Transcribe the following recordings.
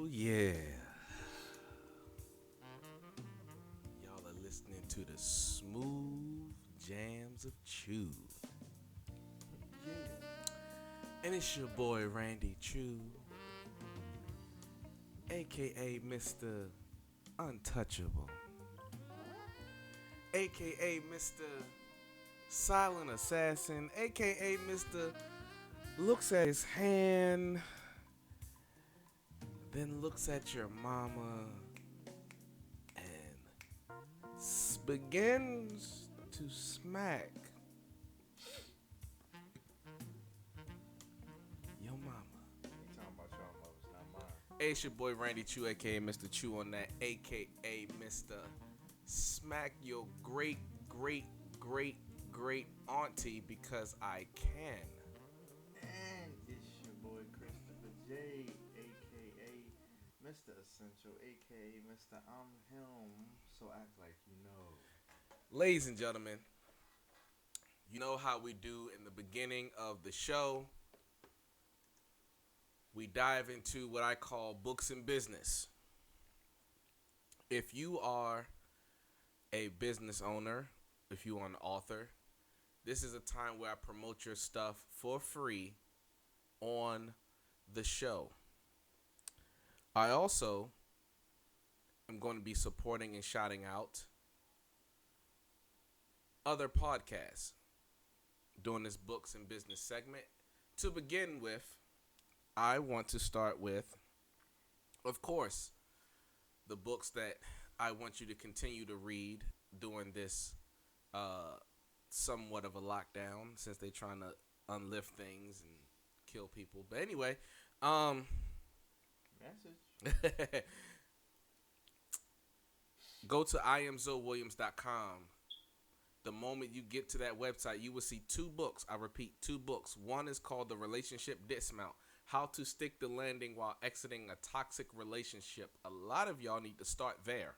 Yeah. Y'all are listening to the smooth jams of Choo. And it's your boy Randy Choo, aka Mr. Untouchable, aka Mr. Silent Assassin, aka Mr. Looks at his hand, then looks at your mama and begins to smack your mama. You talking about your mothers, not mine. Hey, it's your boy Randy Choo, aka Mr. Choo on that, aka Mr. Smack your great, great, great, great auntie because I can. And it's your boy Christopher J, aka Mr. Essential, aka Mr. I'm him, so act like you know. Ladies and gentlemen, you know how we do in the beginning of the show. We dive into what I call books and business. If you are a business owner, if you are an author, this is a time where I promote your stuff for free on the show. I also am going to be supporting and shouting out other podcasts during this books and business segment. To begin with, I want to start with, of course, the books that I want you to continue to read during this somewhat of a lockdown, since they're trying to unlift things and kill people. But anyway, Message. go to IamZoeWilliams.com. The moment you get to that website, you will see two books. I repeat, two books. One is called The Relationship Dismount: How to Stick the Landing While Exiting a Toxic Relationship. A lot of y'all need to start there.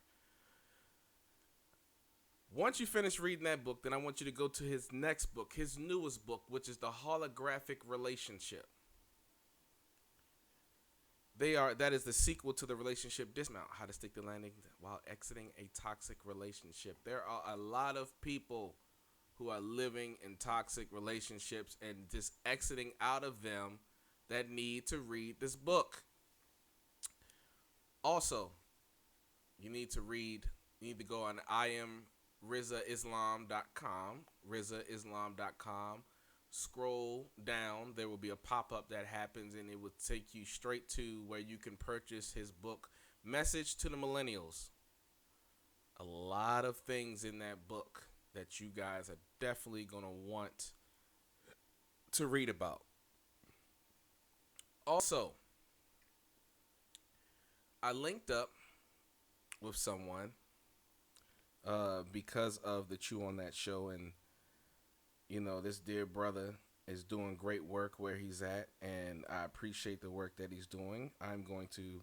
Once you finish reading that book, then I want you to go to his next book, his newest book, which is The Holographic Relationship. That is the sequel to The Relationship Dismount: How to Stick the Landing While Exiting a Toxic Relationship. There are a lot of people who are living in toxic relationships and just exiting out of them that need to read this book. Also, you need to go on IamRizaIslam.com, RizaIslam.com. Scroll down, there will be a pop-up that happens, and it will take you straight to where you can purchase his book, Message to the Millennials. A lot of things in that book that you guys are definitely going to want to read about. Also, I linked up with someone because of the Chew on That show, and this dear brother is doing great work where he's at, and I appreciate the work that he's doing. I'm going to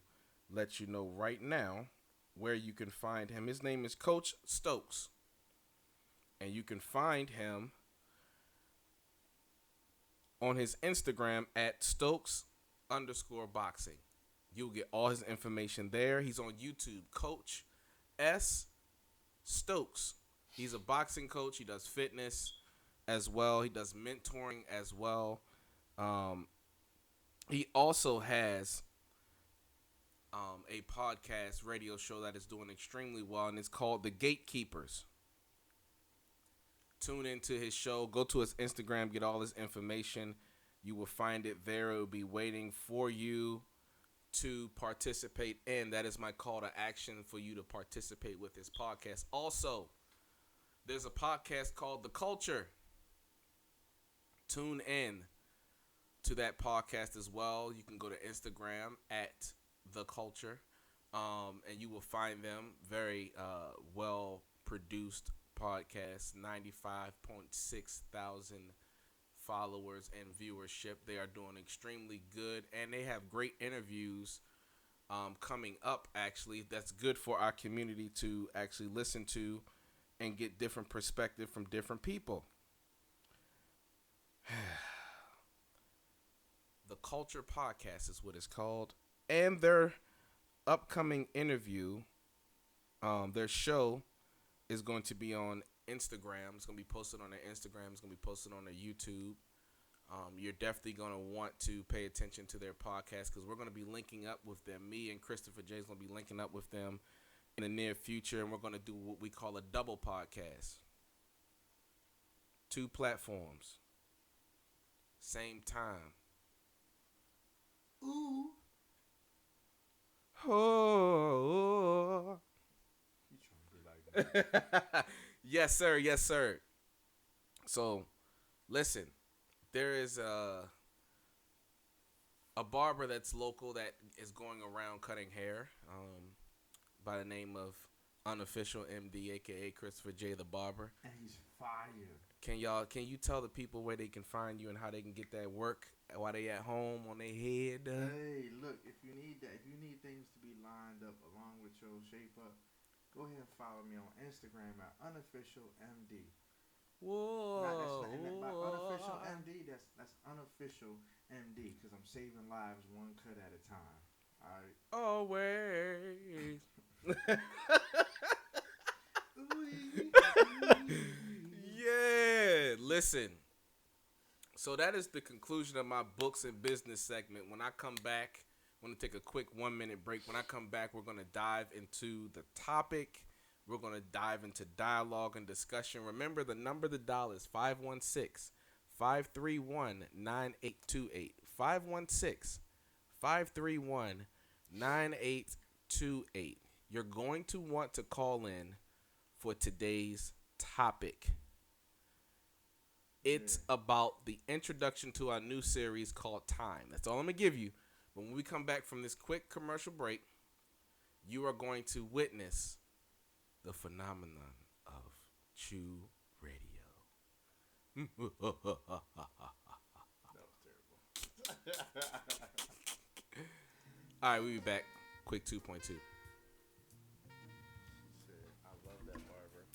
let you know right now where you can find him. His name is Coach Stokes, and you can find him on his Instagram at Stokes_boxing. You'll get all his information there. He's on YouTube, Coach S. Stokes. He's a boxing coach. He does fitness as well. He does mentoring as well. He also has a podcast radio show that is doing extremely well, and it's called The Gatekeepers. Tune into his show. Go to his Instagram. Get all his information. You will find it there. It will be waiting for you to participate in. That is my call to action for you to participate with his podcast. Also, there's a podcast called The Culture. Tune in to that podcast as well. You can go to Instagram at The Culture, and you will find them. Very well produced podcast, 95.6 thousand followers and viewership. They are doing extremely good, and they have great interviews coming up, actually. That's good for our community to actually listen to and get different perspective from different people. The Culture Podcast is what it's called, and their upcoming interview, their show is going to be on Instagram. It's going to be posted on their Instagram. It's going to be posted on their YouTube. You're definitely going to want to pay attention to their podcast because we're going to be linking up with them. Me and Christopher J is going to be linking up with them in the near future, and we're going to do what we call a double podcast. 2 platforms, same time. Ooh. Oh. You trying to be like me? Yes, sir. Yes, sir. So, listen, there is a barber that's local that is going around cutting hair by the name of Unofficial MD, aka Christopher J. the Barber. And he's fire. Can you tell the people where they can find you and how they can get that work while they at home on their head? Hey, look, if you need things to be lined up along with your shape up, go ahead and follow me on Instagram at unofficial MD. Whoa. By unofficial MD, that's unofficial MD because I'm saving lives one cut at a time. All Always. right. Yeah. Listen. So that is the conclusion of my books and business segment. When I come back, I'm going to take a quick 1-minute break. When I come back, we're going to dive into the topic. We're going to dive into dialogue and discussion. Remember, the number to dial is 516-531-9828. 516-531-9828. You're going to want to call in for today's topic. It's about the introduction to our new series called Time. That's all I'm going to give you. But when we come back from this quick commercial break, you are going to witness the phenomenon of Choo Radio. That was terrible. All right, we'll be back. Quick 2.2. She said, I love that barber.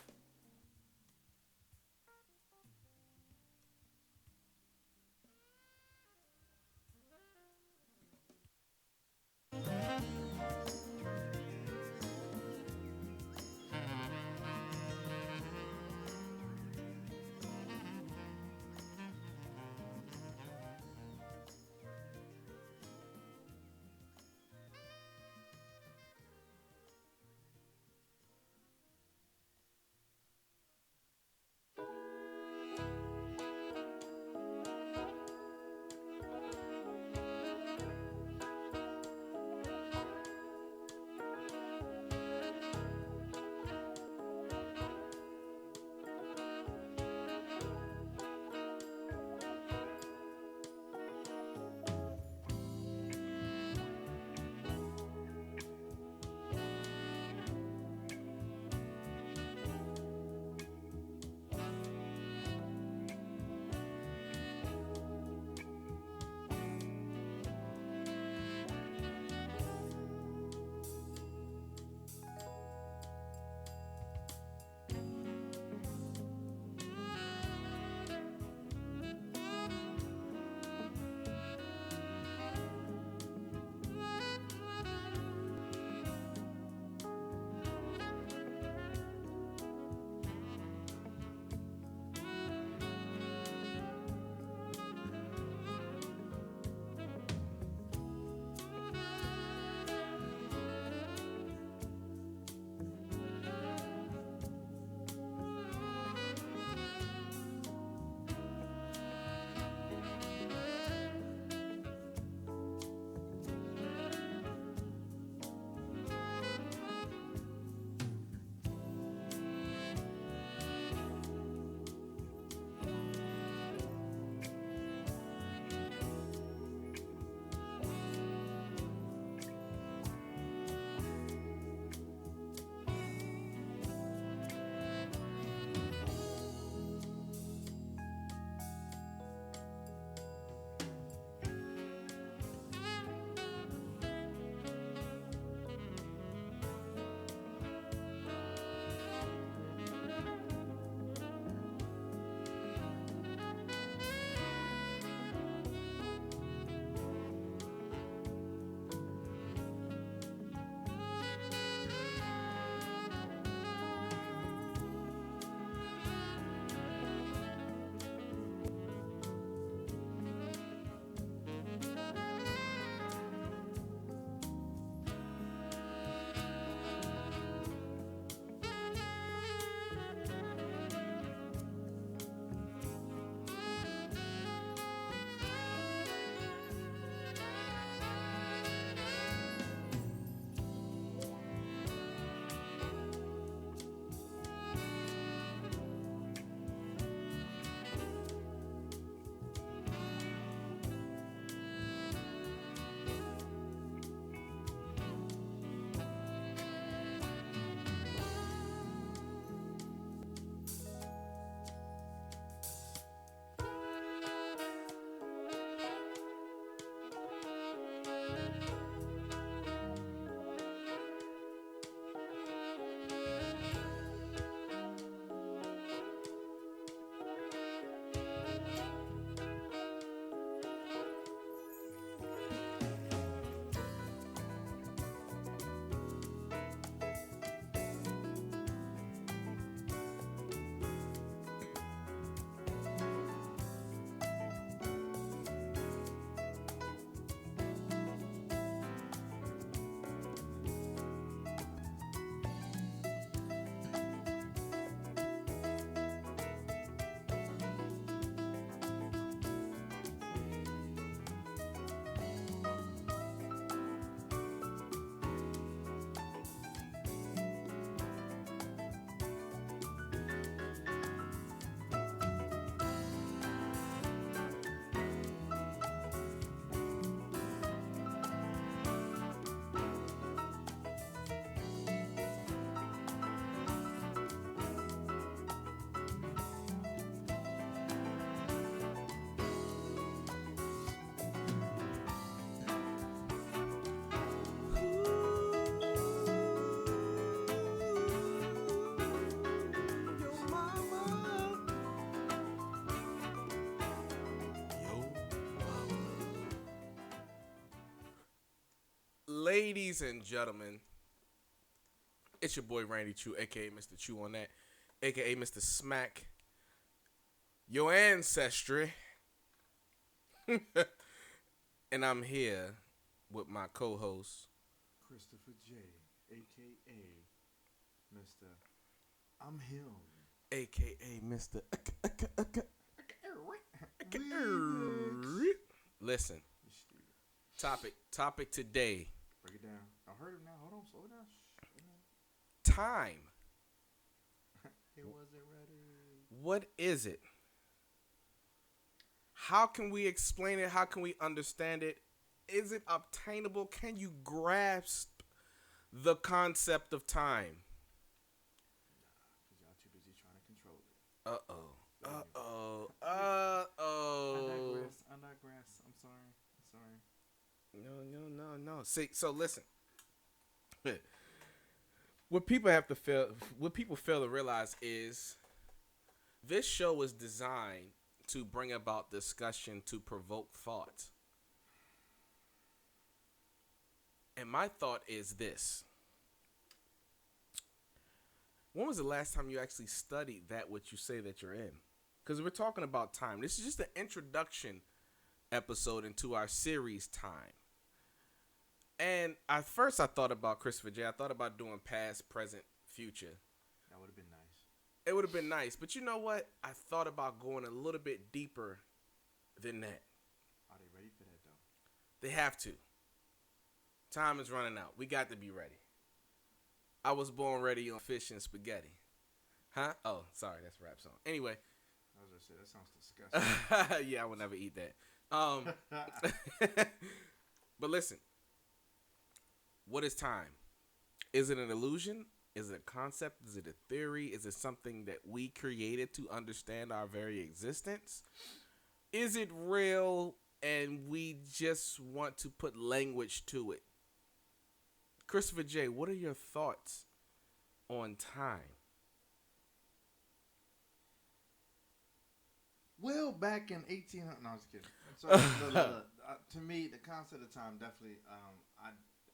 Yo, mama. Yo, mama. Ladies and gentlemen, it's your boy Randy Choo, aka Mr. Choo on that, aka Mr. Smack, your ancestry. And I'm here with my co-host, Christopher J, aka Mr. I'm him. aka Mr. Listen, You stupid. topic today. Break it down. I heard him now. Hold on, slow down. Shh. Time. He wasn't ready. What is it? How can we explain it? How can we understand it? Is it obtainable? Can you grasp the concept of time? Because y'all too busy trying to control it. Uh-oh. I digress. I'm sorry. No. See, so listen. What people fail to realize is this show is designed to bring about discussion, to provoke thought. And my thought is this. When was the last time you actually studied that what you say that you're in? Because we're talking about time. This is just an introduction episode into our series Time. And at first I thought about Christopher J. I thought about doing past, present, future. That would have been nice. It would have been nice. But you know what? I thought about going a little bit deeper than that. Are they ready for that, though? They have to. Time is running out. We got to be ready. I was born ready on fish and spaghetti. Huh? Oh, sorry. That's a rap song. Anyway. I was going to say, that sounds disgusting. Yeah, I would never eat that. But listen. What is time? Is it an illusion? Is it a concept? Is it a theory? Is it something that we created to understand our very existence? Is it real and we just want to put language to it? Christopher J., what are your thoughts on time? Well, back in 1800, no, I was kidding. So, to me, the concept of time definitely,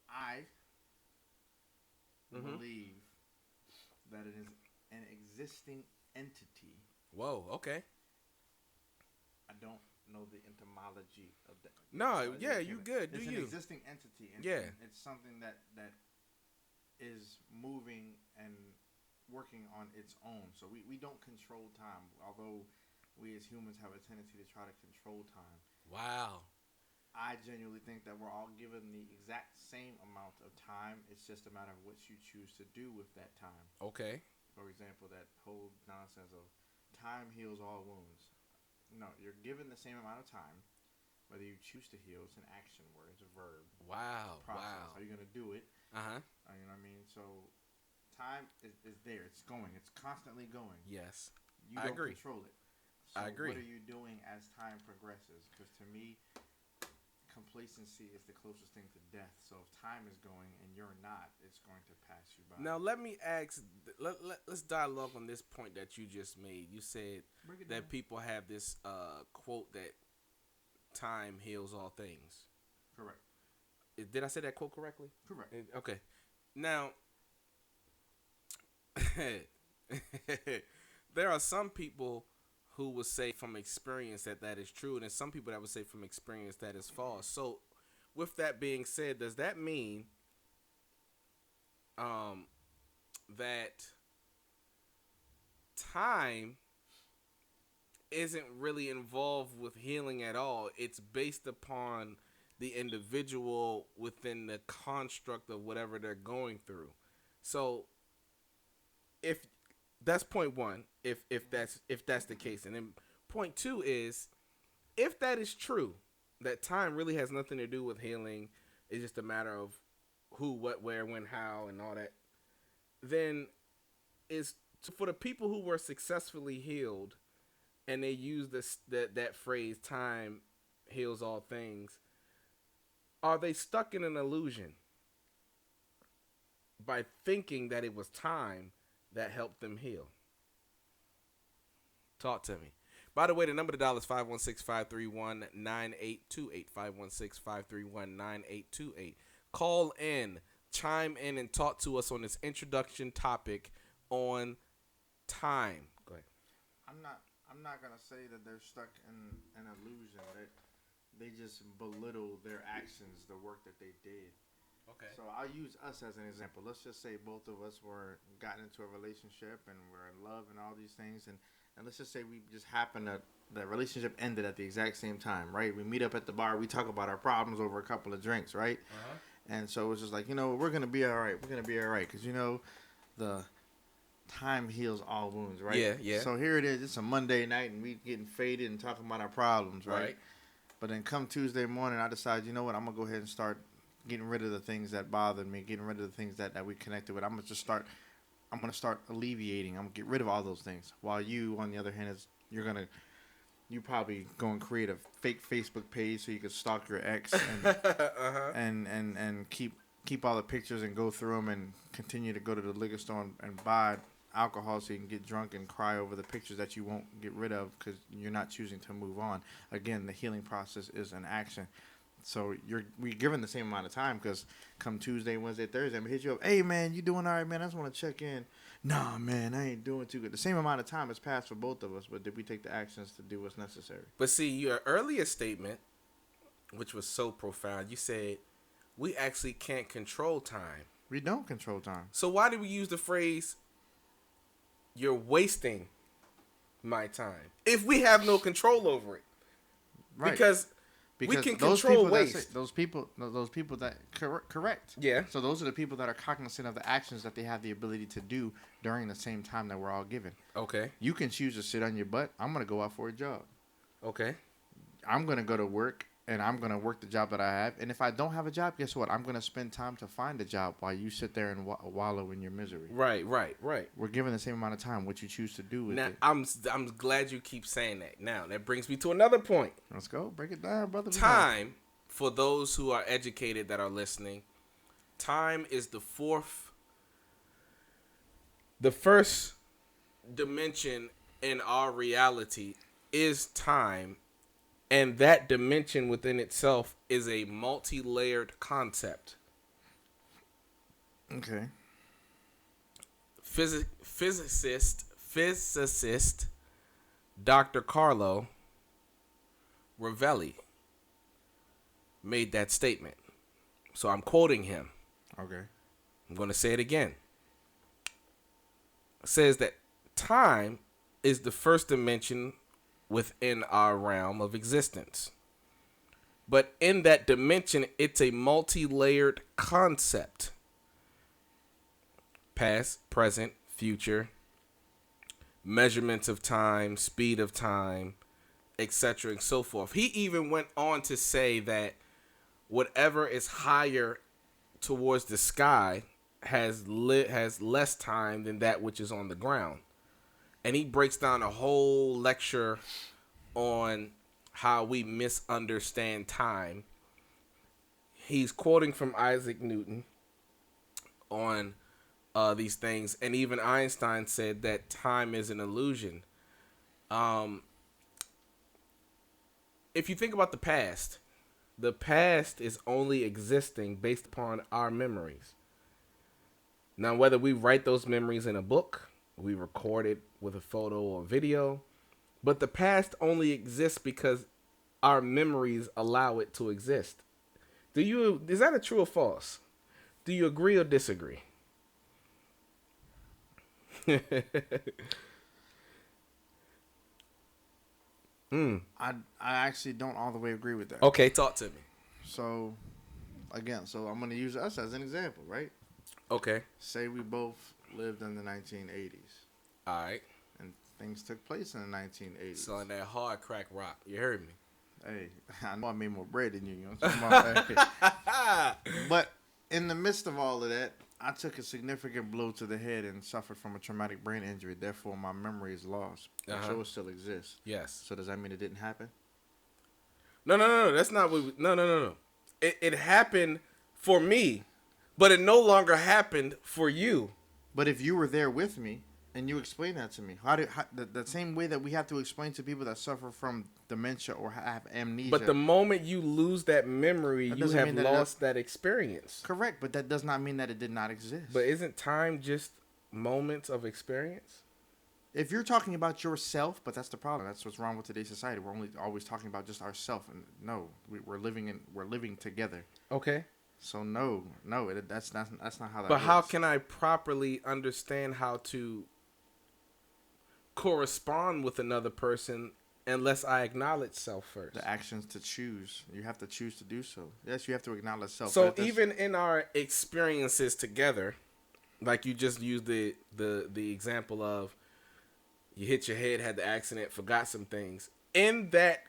I believe that it is an existing entity. Whoa, okay. I don't know the etymology of that. No, yeah, you good. Do it's you? an existing entity. And Yeah. and it's something that is moving and working on its own. So we don't control time, although we as humans have a tendency to try to control time. Wow. I genuinely think that we're all given the exact same amount of time. It's just a matter of what you choose to do with that time. Okay. For example, that whole nonsense of time heals all wounds. No, you're given the same amount of time. Whether you choose to heal, it's an action word, it's a verb. Wow. Process. Wow. How are you going to do it? Uh-huh. You know what I mean? So time is there. It's going. It's constantly going. Yes. You I don't agree. control it. So I agree. what are you doing as time progresses? Because to me, complacency is the closest thing to death. So if time is going and you're not, it's going to pass you by. Now let me ask. Let's dialogue on this point that you just made. You said Break it down. that people have this quote that time heals all things. Correct. Did I say that quote correctly? Correct. Okay. Now, there are some people who would say from experience that that is true, and there's some people that would say from experience that is false. So, with that being said, does that mean that time isn't really involved with healing at all? It's based upon the individual within the construct of whatever they're going through. So if that's point one, if that's the case, and then point two is if that is true, that time really has nothing to do with healing, it's just a matter of who, what, where, when, how, and all that. Then is for the people who were successfully healed, and they use that phrase "time heals all things." Are they stuck in an illusion by thinking that it was time that helped them heal? Talk to me. By the way, the number to dial is 516-531-9828. 516-531-9828. Call in, chime in, and talk to us on this introduction topic on time. Go ahead. I'm not gonna say that they're stuck in an illusion. That they just belittle their actions, the work that they did. Okay. So I'll use us as an example. Let's just say both of us were gotten into a relationship and we're in love and all these things, and let's just say we just happened to the relationship ended at the exact same time, right? We meet up at the bar, we talk about our problems over a couple of drinks, right? Uh-huh. And so it's just like, we're gonna be all right. We're gonna be all right because the time heals all wounds, right? Yeah, yeah. So here it is. It's a Monday night and we getting faded and talking about our problems, right? But then come Tuesday morning, I decide, you know what? I'm gonna go ahead and start getting rid of the things that bothered me, getting rid of the things that we connected with. I'm gonna start alleviating. I'm gonna get rid of all those things. While you, on the other hand, you probably go and create a fake Facebook page so you can stalk your ex and Uh-huh. and keep all the pictures and go through them and continue to go to the liquor store and buy alcohol so you can get drunk and cry over the pictures that you won't get rid of because you're not choosing to move on. Again, the healing process is an action. So we're given the same amount of time because come Tuesday, Wednesday, Thursday, I'm going to hit you up. Hey, man, you doing all right, man? I just want to check in. Nah, man, I ain't doing too good. The same amount of time has passed for both of us, but did we take the actions to do what's necessary? But see, your earlier statement, which was so profound, you said we actually can't control time. We don't control time. So why do we use the phrase, you're wasting my time, if we have no control over it? Right. Because we can control waste. Those people that correct. Yeah. So those are the people that are cognizant of the actions that they have the ability to do during the same time that we're all given. Okay. You can choose to sit on your butt. I'm going to go out for a job. Okay. I'm going to go to work and I'm going to work the job that I have. And if I don't have a job, guess what? I'm going to spend time to find a job while you sit there and wallow in your misery. Right. We're given the same amount of time. What you choose to do with now, it. I'm glad you keep saying that. Now, that brings me to another point. Let's go. Break it down, brother. Time, for those who are educated that are listening, time is the first dimension in our reality is time. And that dimension within itself is a multi-layered concept. Okay. Physicist Dr. Carlo Rovelli made that statement. So I'm quoting him. Okay. I'm going to say it again. It says that time is the first dimension within our realm of existence. But in that dimension, it's a multi-layered concept. Past, present, future, measurements of time, speed of time, etc. and so forth. He even went on to say that whatever is higher towards the sky has less time than that which is on the ground. And he breaks down a whole lecture on how we misunderstand time he's quoting from Isaac Newton on these things, and even Einstein said that time is an illusion. Um, if you think about the past is only existing based upon our memories. Now, whether we write those memories in a book, we record it with a photo or video, but the past only exists because our memories allow it to exist. Is that a true or false? Do you agree or disagree? I actually don't all the way agree with that. Okay, talk to me. So, again, I'm going to use us as an example, right? Okay. Say we both lived in the 1980s. All right. And things took place in the 1980s. Selling that hard crack rock. You heard me. Hey, I know I made more bread than you. You know what I'm saying? But in the midst of all of that, I took a significant blow to the head and suffered from a traumatic brain injury. Therefore, my memory is lost. But sure, it still exists. Yes. So does that mean it didn't happen? No. That's not what. No. It happened for me, but it no longer happened for you. But if you were there with me and you explain that to me, the same way that we have to explain to people that suffer from dementia or have amnesia. But the moment you lose that memory, you have lost that experience. Correct, but that does not mean that it did not exist. But isn't time just moments of experience? If you're talking about yourself, but that's the problem. That's what's wrong with today's society. We're only always talking about just ourselves, and no, we're living together. Okay. So no, that's not how that. But works. how can I properly understand how to correspond with another person unless I acknowledge self first? The actions to choose. You have to choose to do so. Yes, you have to acknowledge self. So even in our experiences together, like you just used the example of you hit your head, had the accident, forgot some things. In that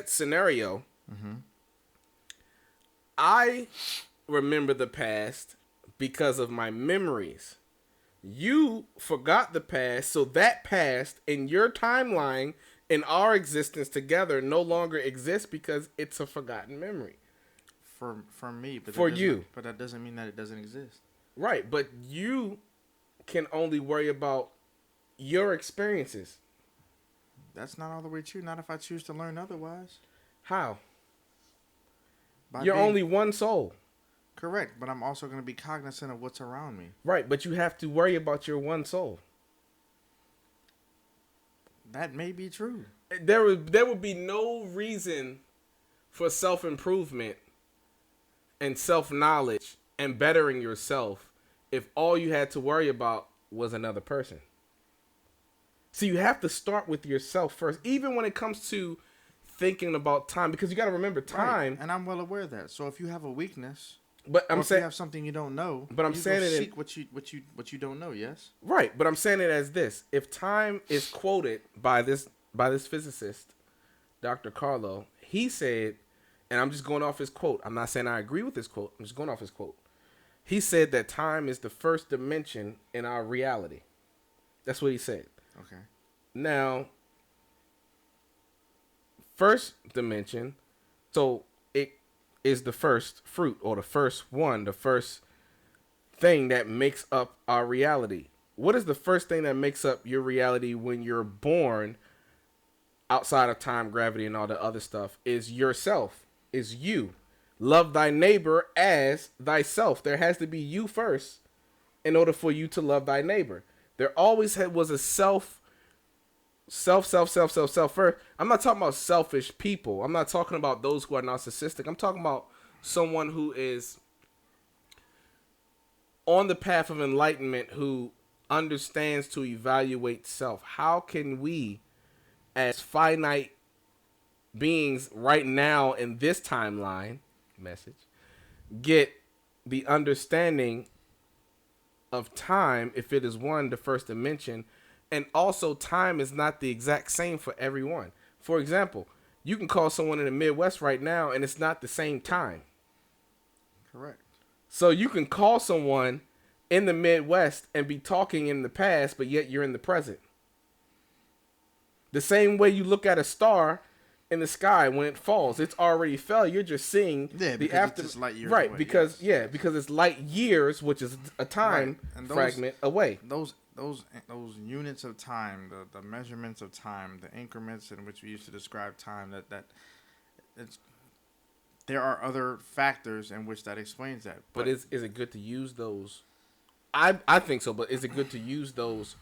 scenario, I remember the past because of my memories. You forgot the past, so that past in your timeline, in our existence together, no longer exists because it's a forgotten memory. For me, but for you. But that doesn't mean that it doesn't exist. Right, but you can only worry about your experiences. That's not all the way true. Not if I choose to learn otherwise. How? You're only one soul. Correct, but I'm also going to be cognizant of what's around me. Right, but you have to worry about your one soul. That may be true. There would be no reason for self-improvement and self-knowledge and bettering yourself if all you had to worry about was another person. So you have to start with yourself first, even when it comes to thinking about time, because you got to remember time. Right. And I'm well aware of that. So if you have a weakness, but I'm saying if you have something you don't know, but I'm saying it seek what you don't know. Yes, right. But I'm saying it as this: if time is quoted by this physicist, Dr. Carlo, he said, and I'm just going off his quote. I'm not saying I agree with his quote. I'm just going off his quote. He said that time is the first dimension in our reality. That's what he said. Okay. Now, first dimension, so it is the first fruit or the first thing that makes up our reality. What is the first thing that makes up your reality when you're born outside of time, gravity, and all the other stuff? Is yourself, is you. Love thy neighbor as thyself. There has to be you first in order for you to love thy neighbor. There always was a self first. I'm not talking about selfish people. I'm not talking about those who are narcissistic. I'm talking about someone who is on the path of enlightenment, who understands to evaluate self. How can we, as finite beings right now in this timeline, get the understanding of time if it is the first dimension? And also, time is not the exact same for everyone. For example, you can call someone in the Midwest right now and it's not the same time. Correct. So you can call someone in the Midwest and be talking in the past, but yet you're in the present. The same way you look at a star in the sky when it falls. It's already fell. You're just seeing Yeah, the because after. it's just light years Right, away. because Yes. because it's light years, which is a time Right. And fragment away. those units of time, the measurements of time, the increments in which we used to describe time, that it's there are other factors in which that explains that. But is it good to use those? I think so, but is it good to use those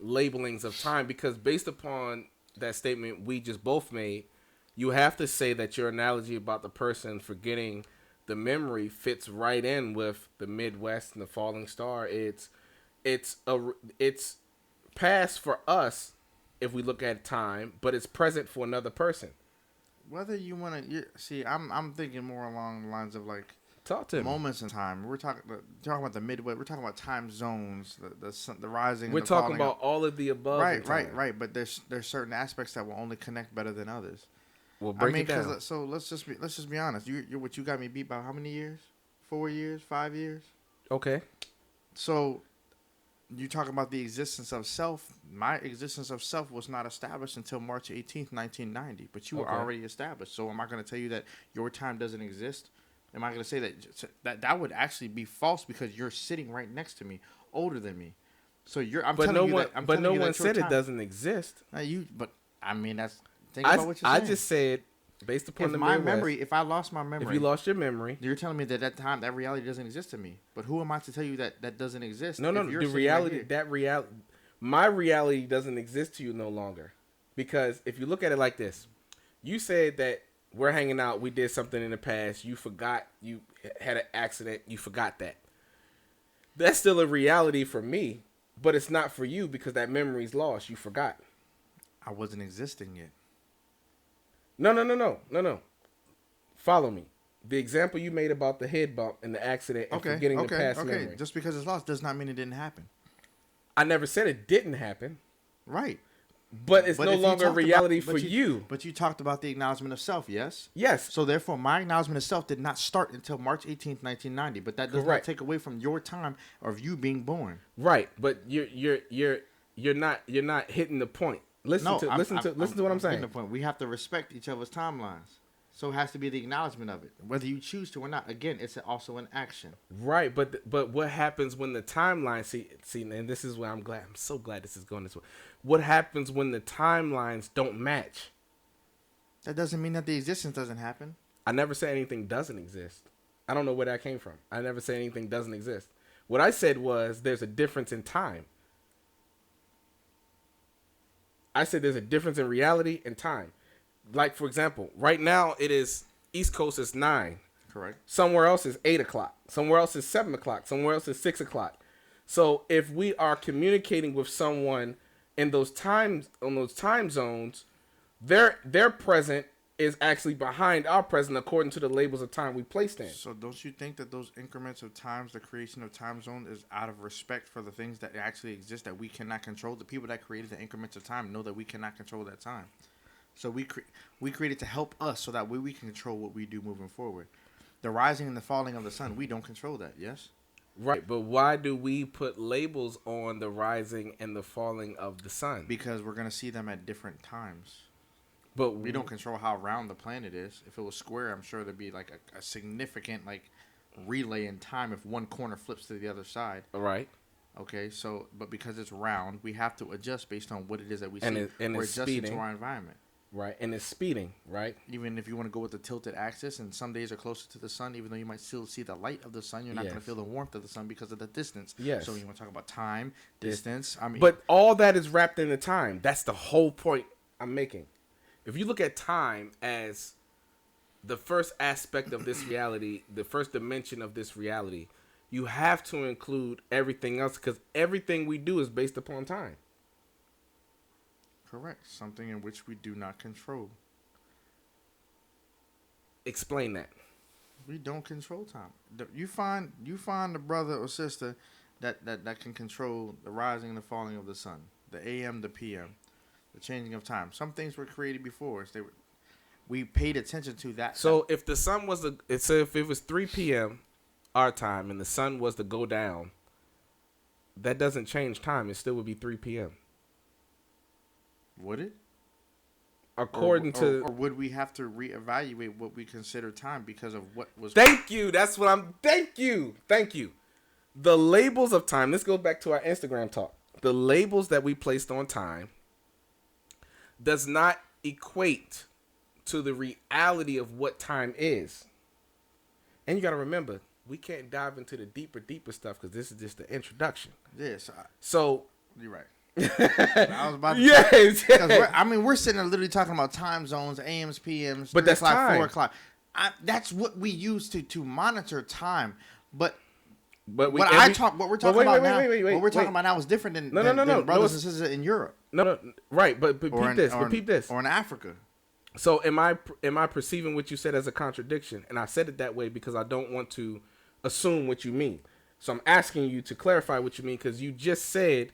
labelings of time? Because based upon that statement we just both made, you have to say that your analogy about the person forgetting the memory fits right in with the Midwest and the falling star. It's past for us if we look at time, but it's present for another person. Whether you want to see, I'm thinking more along the lines of like Talk to me. moments in time. We're talking about the Midwest. We're talking about time zones, the rising. We're and the talking falling about all of the above. right. But there's certain aspects that will only connect better than others. Well, break it down. So let's just be honest. You what you got me beat by how many years? 4 years, 5 years. Okay. So you talk about the existence of self. My existence of self was not established until March 18th, 1990. But you were already established. So am I going to tell you that your time doesn't exist? Am I going to say that would actually be false because you're sitting right next to me, older than me? So But no one said it doesn't exist. But I mean think about what you're saying. I just said based upon the my Midwest, memory. If I lost my memory, if you lost your memory, you're telling me that reality doesn't exist to me. But who am I to tell you that doesn't exist? No, the reality my reality doesn't exist to you no longer. Because if you look at it like this, you said that we're hanging out, we did something in the past, you forgot, you had an accident, you forgot that. That's still a reality for me, but it's not for you because that memory's lost, you forgot. I wasn't existing yet. No. Follow me. The example you made about the head bump and the accident and forgetting the past memory. Just because it's lost does not mean it didn't happen. I never said it didn't happen. Right. But it's no longer a reality for you. But you talked about the acknowledgement of self, yes? Yes. So therefore, my acknowledgement of self did not start until March 18th, 1990. But that does not take away from your time of you being born. Right. But you're not hitting the point. Listen to what I'm saying. The point. We have to respect each other's timelines. So it has to be the acknowledgement of it, whether you choose to or not. Again, it's also an action. Right, but what happens when the timeline see, and this is where I'm so glad this is going this way. What happens when the timelines don't match? That doesn't mean that the existence doesn't happen. I never said anything doesn't exist. I don't know where that came from. I never said anything doesn't exist. What I said was there's a difference in time. I said there's a difference in reality and time. Like, for example, right now it is East Coast is 9. Correct. Somewhere else is 8 o'clock. Somewhere else is 7 o'clock. Somewhere else is 6 o'clock. So if we are communicating with someone in those times, on those time zones, their present is actually behind our present according to the labels of time we placed in. So don't you think that those increments of times, the creation of time zone, is out of respect for the things that actually exist that we cannot control? The people that created the increments of time know that we cannot control that time. So we created to help us so that way we can control what we do moving forward. The rising and the falling of the sun, we don't control that, yes? Right, but why do we put labels on the rising and the falling of the sun? Because we're going to see them at different times. But we don't control how round the planet is. If it was square, I'm sure there'd be like a significant like relay in time if one corner flips to the other side. Right. Okay, so but because it's round, we have to adjust based on what it is that we see. And we're it's adjusting speeding to our environment. Right, and it's speeding, right? Even if you want to go with the tilted axis, and some days are closer to the sun, even though you might still see the light of the sun, you're not going to feel the warmth of the sun because of the distance. Yes. So you want to talk about time, distance. I mean, but all that is wrapped into time. That's the whole point I'm making. If you look at time as the first aspect of this reality, the first dimension of this reality, you have to include everything else because everything we do is based upon time. Correct. Something in which we do not control. Explain that. We don't control time. You find the brother or sister that can control the rising and the falling of the sun, the AM, the PM, the changing of time. Some things were created before us. We paid attention to that. So if the sun was if it was 3 p.m. our time and the sun was to go down, that doesn't change time. It still would be 3 p.m. Would it? according to. Or would we have to reevaluate what we consider time because of what was? Thank you. That's what I'm. Thank you. The labels of time. This goes back to our Instagram talk. The labels that we placed on time does not equate to the reality of what time is. And you got to remember, we can't dive into the deeper stuff because this is just the introduction. Yes. So you're right. I was about to yes. We're sitting there literally talking about time zones, AMs, PMs, but that's 3 o'clock, time. 4 o'clock. That's what we use to monitor time. But what we're talking about now is different than brothers and sisters in Europe. No, right. But peep this. Or in Africa. So am I perceiving what you said as a contradiction? And I said it that way because I don't want to assume what you mean. So I'm asking you to clarify what you mean because you just said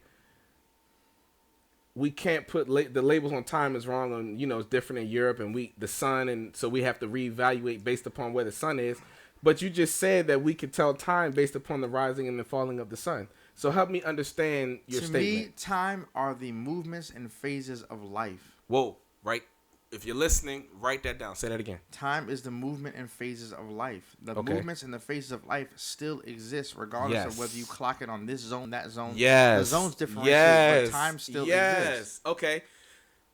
we can't put the labels on time is wrong and it's different in Europe and the sun, and so we have to reevaluate based upon where the sun is. But you just said that we could tell time based upon the rising and the falling of the sun. So help me understand your statement. To me, time are the movements and phases of life. Whoa, right? If you're listening, write that down. Say that again. Time is the movement and phases of life. The movements and the phases of life still exist regardless of whether you clock it on this zone, that zone. Yes. The zones differentiate, but time still exists. Okay.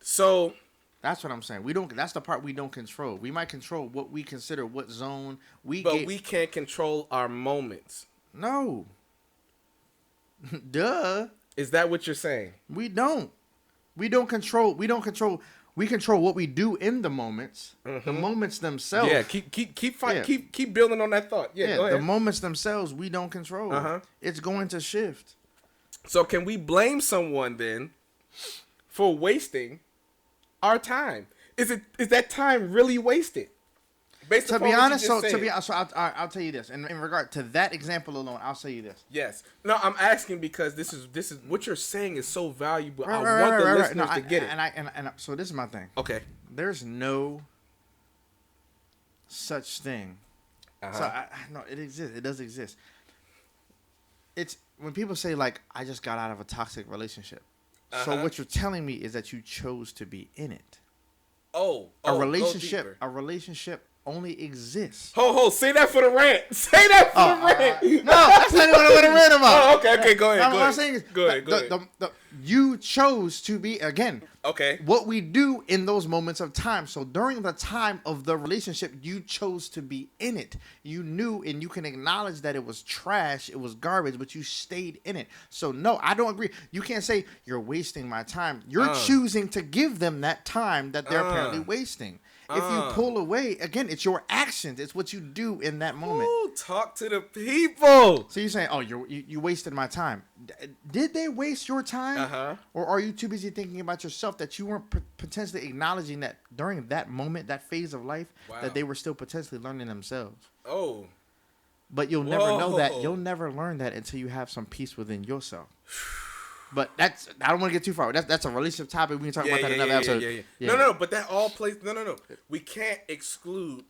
So that's what I'm saying. That's the part we don't control. We might control what we consider what zone we can't control our moments. No. Duh. Is that what you're saying? We don't control. We control what we do in the moments. Mm-hmm. The moments themselves. Yeah, keep building on that thought. Yeah, go ahead. The moments themselves we don't control. Uh-huh. It's going to shift. So can we blame someone then for wasting our time? Is that time really wasted? To be honest, I'll tell you this. In regard to that example alone, I'll say you this. Yes. No, I'm asking because this is what you're saying is so valuable. I want the listeners to get it. And so this is my thing. Okay. There's no such thing. Uh-huh. So no, it exists. It does exist. It's when people say like, I just got out of a toxic relationship. Uh-huh. So what you're telling me is that you chose to be in it. A relationship only exists. Say that for the rant. Say that for the rant. No, that's not even what I'm rant about. Okay, go ahead. What I'm saying is, go ahead. You chose to be, again, what we do in those moments of time. So during the time of the relationship, you chose to be in it. You knew and you can acknowledge that it was trash, it was garbage, but you stayed in it. So no, I don't agree. You can't say you're wasting my time. You're choosing to give them that time that they're apparently wasting. If you pull away, again, it's your actions. It's what you do in that moment. Ooh, talk to the people. So you're saying, you wasted my time. Did they waste your time? Uh-huh. Or are you too busy thinking about yourself that you weren't potentially acknowledging that during that moment, that phase of life, that they were still potentially learning themselves? Oh. But you'll never know that. You'll never learn that until you have some peace within yourself. But I don't want to get too far. That's a relationship topic. We can talk about that in another episode. Yeah. No, but that all plays. No. We can't exclude.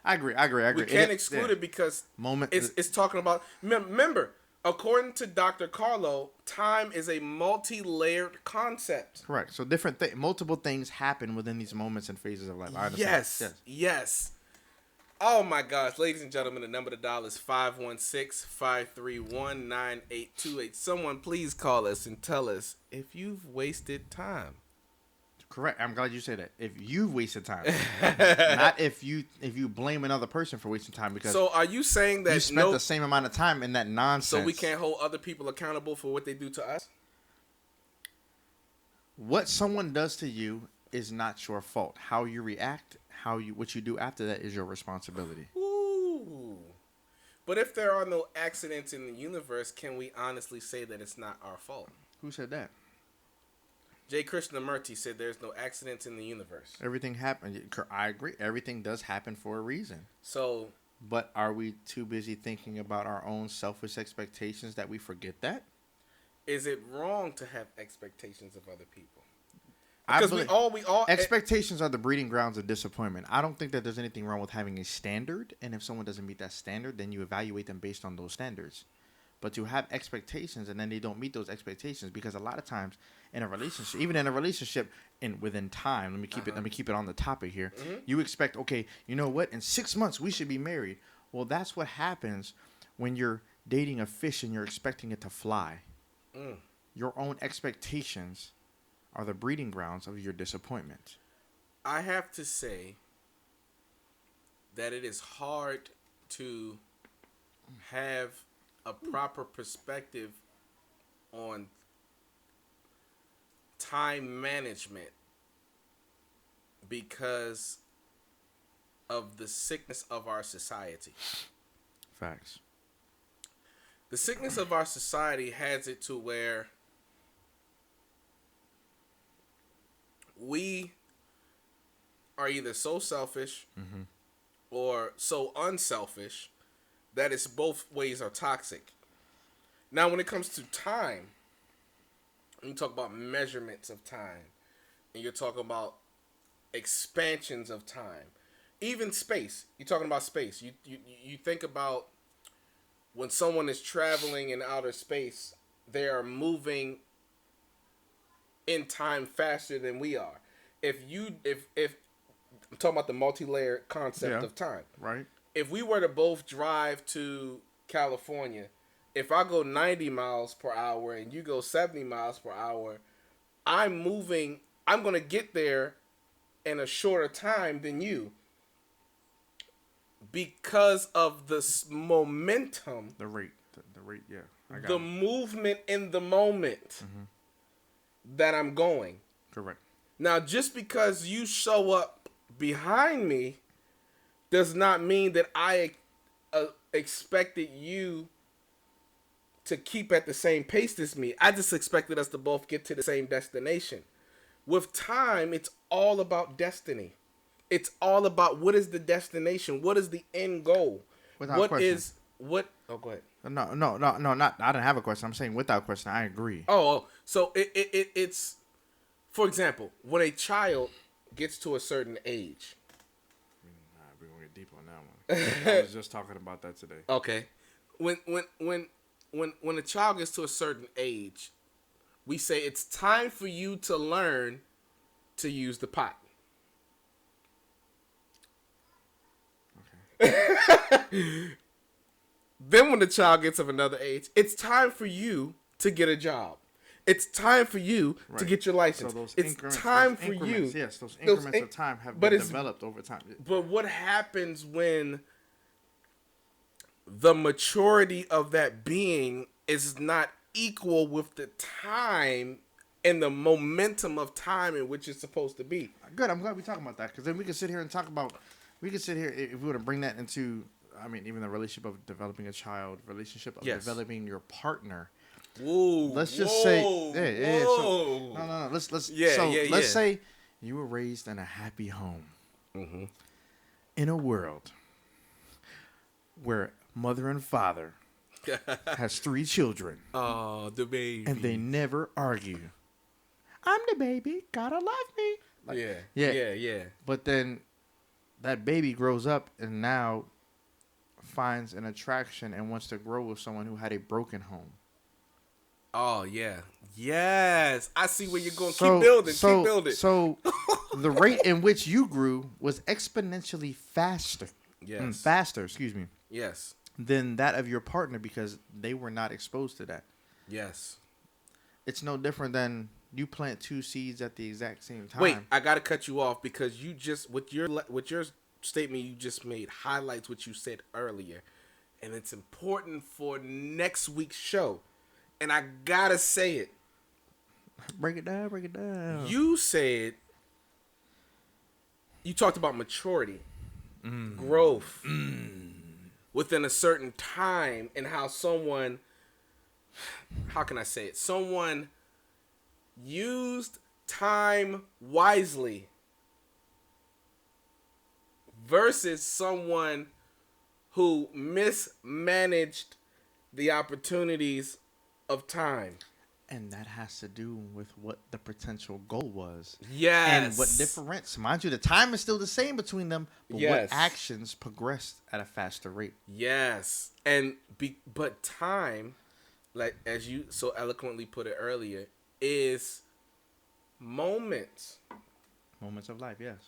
I agree. We can't exclude it because it's talking about. Remember, according to Dr. Carlo, time is a multi-layered concept. Correct. So multiple things happen within these moments and phases of life. I understand. Yes. Oh my gosh, ladies and gentlemen, the number to dial is 516-531-9828. Someone please call us and tell us if you've wasted time. Correct. I'm glad you said that. If you've wasted time. Not if you blame another person for wasting time. Because so are you saying that you spent the same amount of time in that nonsense? So we can't hold other people accountable for what they do to us? What someone does to you is not your fault. How you react, what you do after that is your responsibility. Ooh. But if there are no accidents in the universe, can we honestly say that it's not our fault? Who said that? J. Krishnamurti said there's no accidents in the universe. Everything happened. I agree. Everything does happen for a reason. So, but are we too busy thinking about our own selfish expectations that we forget that? Is it wrong to have expectations of other people? Because we all expectations are the breeding grounds of disappointment. I don't think that there's anything wrong with having a standard, and if someone doesn't meet that standard, then you evaluate them based on those standards. But to have expectations and then they don't meet those expectations, because a lot of times in a relationship, even in a relationship, within time, let me keep it on the topic here. Mm-hmm. You expect, okay, you know what? In 6 months we should be married. Well, that's what happens when you're dating a fish and you're expecting it to fly. Mm. Your own expectations are the breeding grounds of your disappointment. I have to say that it is hard to have a proper perspective on time management because of the sickness of our society. Facts. The sickness of our society has it to where we are either so selfish or so unselfish that it's both ways are toxic. Now, when it comes to time, when you talk about measurements of time, and you're talking about expansions of time, even space. You're talking about space. You think about when someone is traveling in outer space, they are moving in time faster than we are. If I'm talking about the multi-layered concept of time. Right. If we were to both drive to California, if I go 90 miles per hour and you go 70 miles per hour, I'm going to get there in a shorter time than you because of the momentum. The rate, yeah. I got The it. movement in the moment that I'm going. Correct. Now, just because you show up behind me does not mean that I expected you to keep at the same pace as me. I just expected us to both get to the same destination. With time, it's all about destiny. It's all about what is the destination? What is the end goal? Without question. Oh, go ahead. No, not. I didn't have a question. I'm saying without question, I agree. So it's, for example, when a child gets to a certain age. We're gonna get deep on that one. I was just talking about that today. Okay, when a child gets to a certain age, we say it's time for you to learn to use the pot. Okay. Then when the child gets of another age, it's time for you to get a job. It's time for you to get your license. So those it's time for you. Yes, those increments of time have been developed over time. But what happens when the maturity of that being is not equal with the time and the momentum of time in which it's supposed to be? Good. I'm glad we're talking about that, because then we can sit here and talk about. We can sit here if we were to bring that into. I mean, even the relationship of developing a child, relationship of developing your partner. Whoa. Let's just say, yeah. So, no. Let's say you were raised in a happy home, in a world where mother and father has 3 children. Oh, the baby. And they never argue. I'm the baby, gotta love me. Like, yeah. But then that baby grows up and now finds an attraction and wants to grow with someone who had a broken home. Oh, yeah. Yes. I see where you're going. Keep building. So the rate in which you grew was exponentially faster. Yes. Excuse me. Yes. Than that of your partner, because they were not exposed to that. Yes. It's no different than you plant 2 seeds at the exact same time. Wait, I got to cut you off because you just, with your statement you just made, highlights what you said earlier. And it's important for next week's show. And I got to say it. Break it down. You said, you talked about maturity, growth within a certain time, and how someone, how can I say it? Someone used time wisely versus someone who mismanaged the opportunities of time. And that has to do with what the potential goal was. Yes. And what difference. Mind you, the time is still the same between them, but what actions progressed at a faster rate. Yes. But time like as you so eloquently put it earlier, is moments, Moments of life, yes.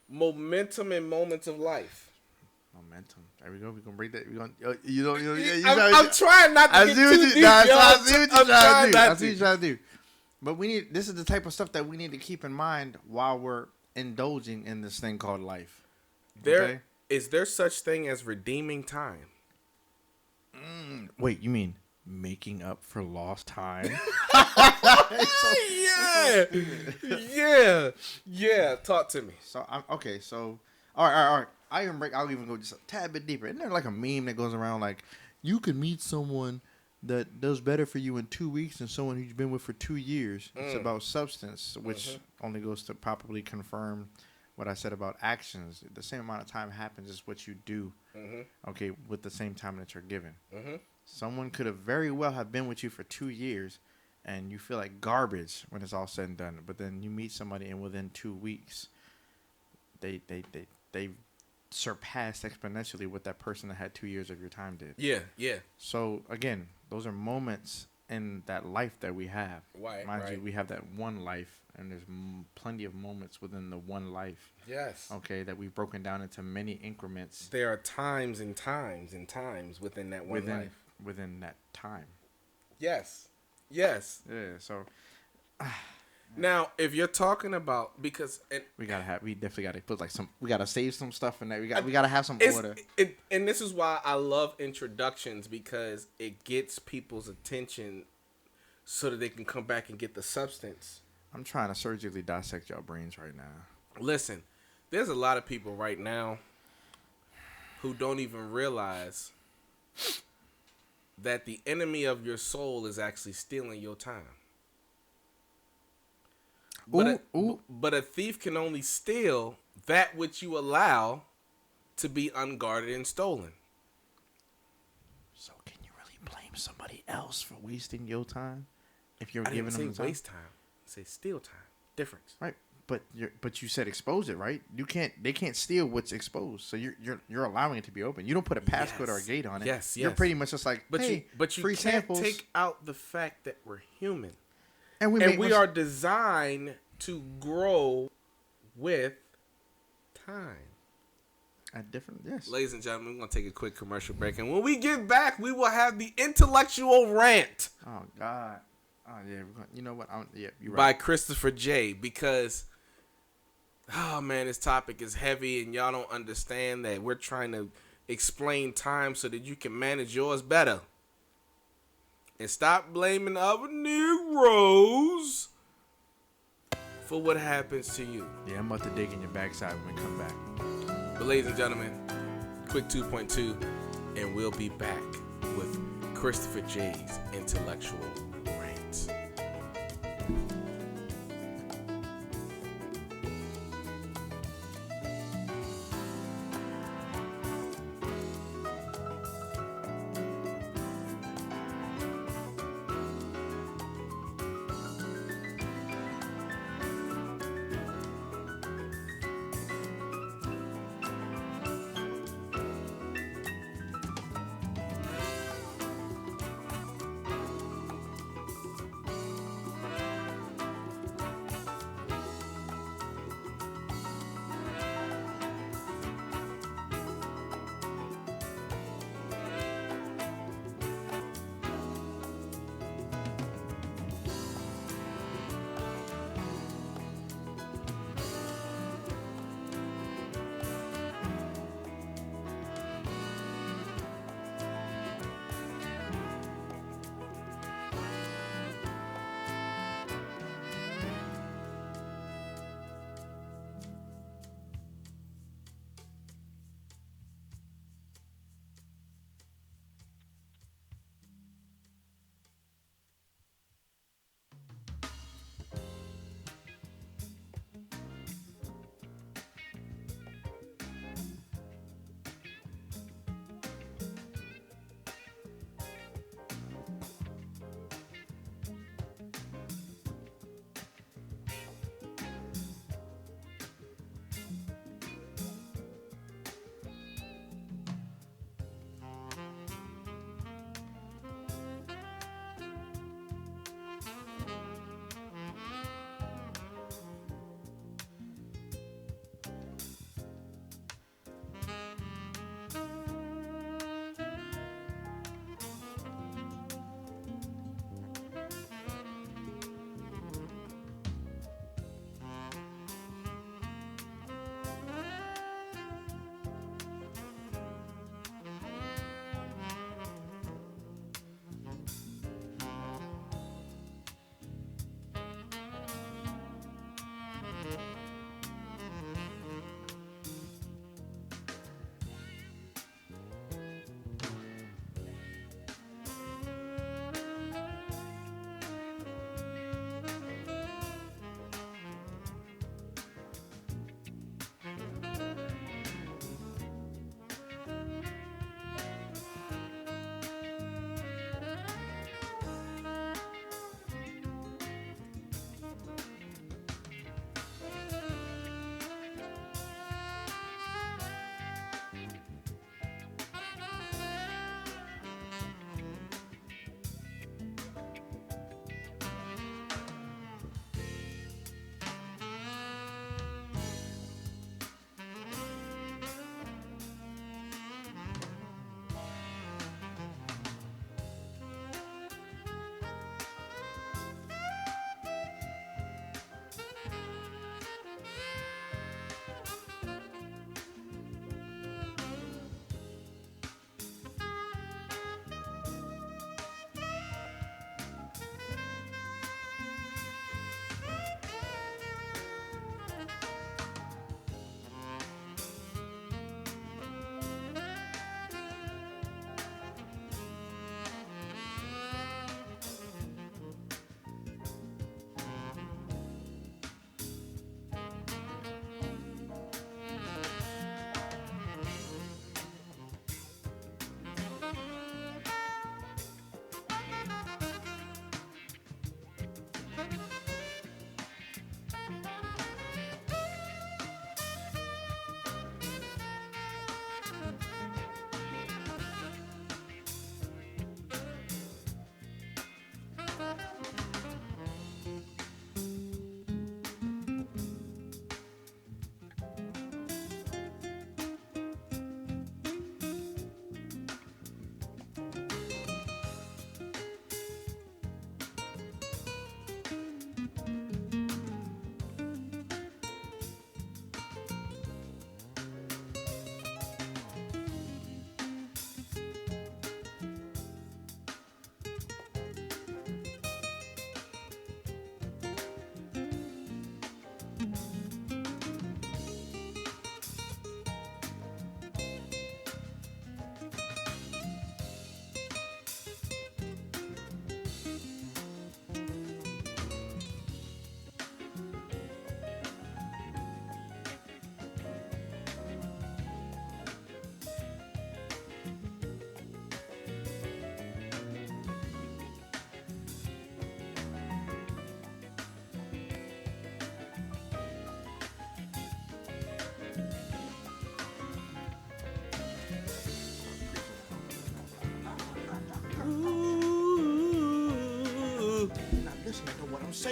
momentum, and moments of life. Momentum. There we go. We gonna break that. We gonna you don't yeah, I'm trying not to I get see what too you. deep, Nah, yo. I see what you're I'm trying to do. not I see what you're trying to do. But we need. This is the type of stuff that we need to keep in mind while we're indulging in this thing called life. There is there such thing as redeeming time? Wait, you mean making up for lost time? Yeah, yeah. Talk to me. So I'm okay. So all right. I'll even go just a tad bit deeper. Isn't there like a meme that goes around like you could meet someone that does better for you in 2 weeks than someone who you've been with for 2 years? It's about substance, which only goes to probably confirm what I said about actions. The same amount of time happens as what you do. Okay, with the same time that you're given. Someone could have very well have been with you for 2 years, and you feel like garbage when it's all said and done. But then you meet somebody, and within 2 weeks, they surpassed exponentially what that person that had 2 years of your time did. Yeah. So again, those are moments in that life that we have. Right, Mind you, right. we have that one life, and there's plenty of moments within the one life. Yes. Okay, that we've broken down into many increments. There are times and times and times within that one life. Within that time. Yes. Yeah. So Now, if you're talking about because we definitely gotta put like some. We gotta save some stuff in there. We gotta have some order. And this is why I love introductions, because it gets people's attention so that they can come back and get the substance. I'm trying to surgically dissect your brains right now. Listen, there's a lot of people right now who don't even realize that the enemy of your soul is actually stealing your time. But a thief can only steal that which you allow to be unguarded and stolen. So can you really blame somebody else for wasting your time if you're I giving didn't them the say time? waste time. I say steal time. Difference. Right, but you said expose it, right? They can't steal what's exposed, so you're allowing it to be open. You don't put a passcode or a gate on it. Yes. You're pretty much just like, But hey, you free can't samples, take out the fact that we're human. and we are designed to grow with time. at different. Yes. Ladies and gentlemen, we're going to take a quick commercial break. And when we get back, we will have the intellectual rant. Oh, God. Oh, yeah. You know what? You're right. By Christopher J. Because, oh, man, this topic is heavy and y'all don't understand that we're trying to explain time so that you can manage yours better. And stop blaming other Negroes for what happens to you. Yeah, I'm about to dig in your backside when we come back. But ladies and gentlemen, quick 2.2, and we'll be back with Christopher J's intellectual rant.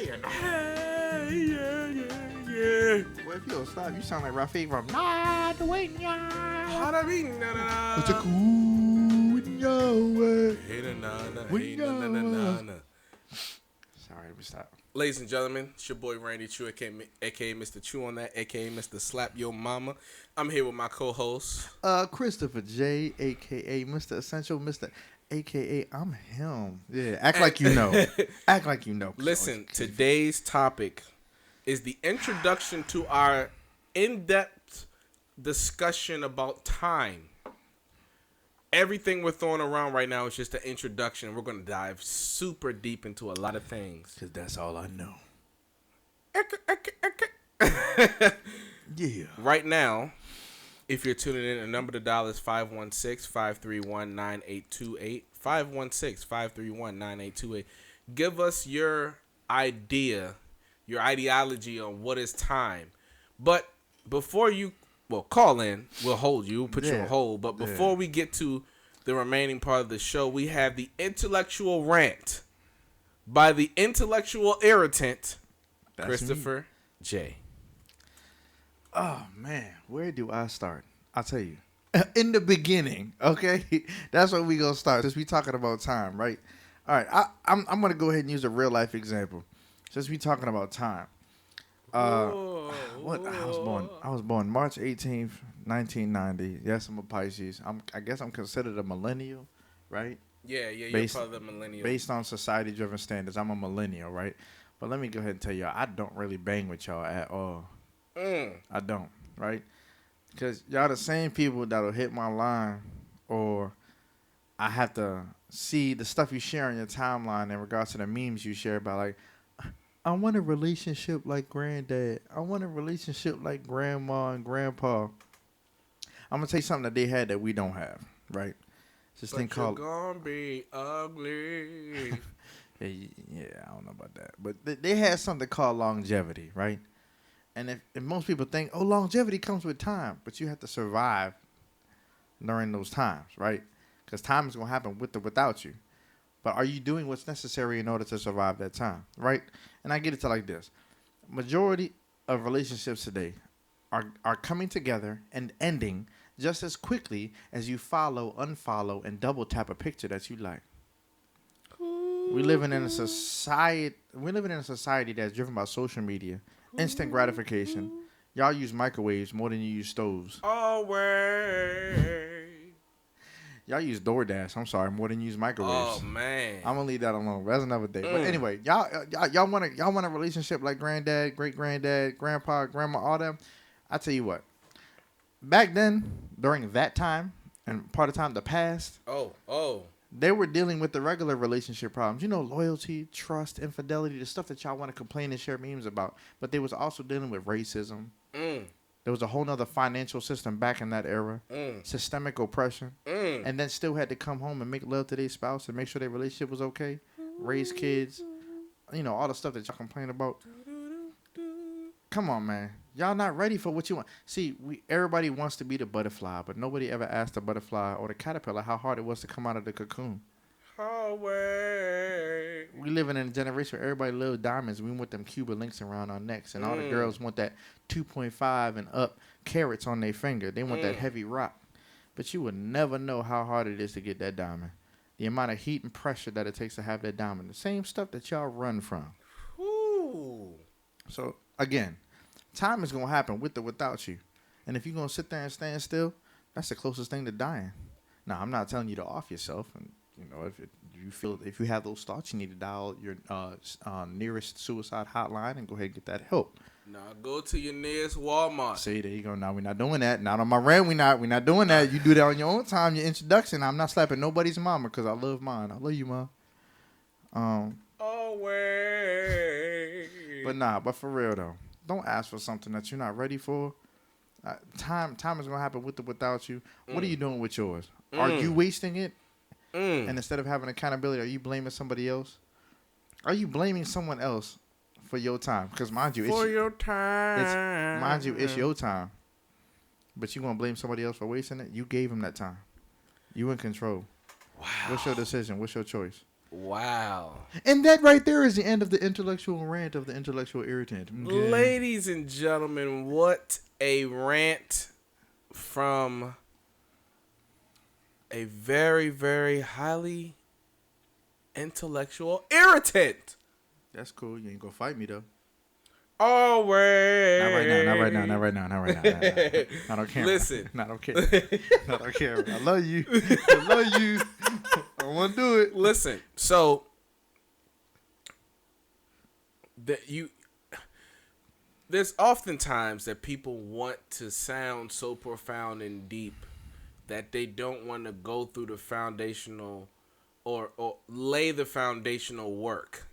Hey, nah. Hey, yeah, yeah, yeah. Well, if you don't stop, you sound like Rafi from Nah, the way Hada bing, na, na, It's a na. cool in your way. Hey, na, na, na, When hey, na, na, na, na, na. Sorry, let me stop. Ladies and gentlemen, it's your boy Randy Choo, aka Mr. Choo on that, aka Mr. Slap Your Mama. I'm here with my co-host. Christopher J, aka Mr. Essential, Mr. AKA I'm him. Yeah, act And- like you know. Act like you know. Listen, today's topic is the introduction to our in-depth discussion about time. Everything we're throwing around right now is just an introduction. We're going to dive super deep into a lot of things. Because that's all I know. Yeah. Right now, if you're tuning in, the number to dial is 516-531-9828. 516-531-9828. Give us your idea, your ideology on what is time. But before you, call in. We'll hold you. We'll put you on hold. But before we get to the remaining part of the show, we have the intellectual rant by the intellectual irritant, That's Christopher J. Oh, man. Where do I start? I'll tell you. In the beginning, okay? That's where we going to start. Since we talking about time, right? All right. I'm going to go ahead and use a real-life example. Since we talking about time. What? I was born March 18th, 1990. Yes, I'm a Pisces. I guess I'm considered a millennial, right? Yeah, you're Based- part of the millennial. Based on society-driven standards, I'm a millennial, right? But let me go ahead and tell y'all, I don't really bang with y'all at all. I don't, right? Because y'all the same people that'll hit my line, or I have to see the stuff you share on your timeline in regards to the memes you share about, like, I want a relationship like granddad. I want a relationship like grandma and grandpa. I'm going to tell you something that they had that we don't have, right? It's this thing called... You're gonna be ugly. Yeah, I don't know about that. But they had something called longevity, right? And if most people think, oh, longevity comes with time, but you have to survive during those times, right? Because time is going to happen with or without you. But are you doing what's necessary in order to survive that time, right? And I get it to like this. Majority of relationships today are coming together and ending just as quickly as you follow, unfollow, and double tap a picture that you like. We're living in a society that's driven by social media, instant gratification. Y'all use microwaves more than you use stoves. Always. Y'all use DoorDash. I'm sorry, more than you use microwaves. Oh man. I'm gonna leave that alone. That's another day. But anyway, y'all want a relationship like granddad, great granddad, grandpa, grandma, all them. I tell you what. Back then, during that time, and part of time, the past. They were dealing with the regular relationship problems. You know, loyalty, trust, infidelity, the stuff that y'all want to complain and share memes about. But they was also dealing with racism. There was a whole nother financial system back in that era. Systemic oppression. And then still had to come home and make love to their spouse and make sure their relationship was okay. Raise kids. You know, all the stuff that y'all complain about. Come on, man. Y'all not ready for what you want. See, everybody wants to be the butterfly, but nobody ever asked the butterfly or the caterpillar how hard it was to come out of the cocoon. We living in a generation where everybody loves diamonds. We want them Cuban links around our necks, and all the girls want that 2.5 and up carats on their finger. They want that heavy rock. But you will never know how hard it is to get that diamond. The amount of heat and pressure that it takes to have that diamond. The same stuff that y'all run from. So, again, time is going to happen with or without you. And if you're going to sit there and stand still, that's the closest thing to dying. Now, I'm not telling you to off yourself. And, you know, if you have those thoughts, you need to dial your nearest suicide hotline and go ahead and get that help. Now go to your nearest Walmart. See, there you go. Now we're not doing that. Not on my rant. We're not doing that. You do that on your own time. Your introduction. I'm not slapping nobody's mama because I love mine. I love you, mom. Always. But for real though, don't ask for something that you're not ready for. Time is gonna happen with or without you. What are you doing with yours? Are you wasting it? And instead of having accountability, are you blaming somebody else? Are you blaming someone else for your time? Because mind you, it's your time. But you gonna blame somebody else for wasting it? You gave him that time. You in control. Wow. What's your decision? What's your choice? Wow. And that right there is the end of the intellectual rant of the intellectual irritant. Okay. Ladies and gentlemen, what a rant from a very, very highly intellectual irritant. That's cool. You ain't gonna fight me though. Always. Not right now. Not right now. Not right now. Not right now. Not on camera. Listen. Not on camera. Not on camera. I love you. I love you. I want to do it. Listen. So that you, there's oftentimes that people want to sound so profound and deep that they don't want to go through the foundational or lay the foundational work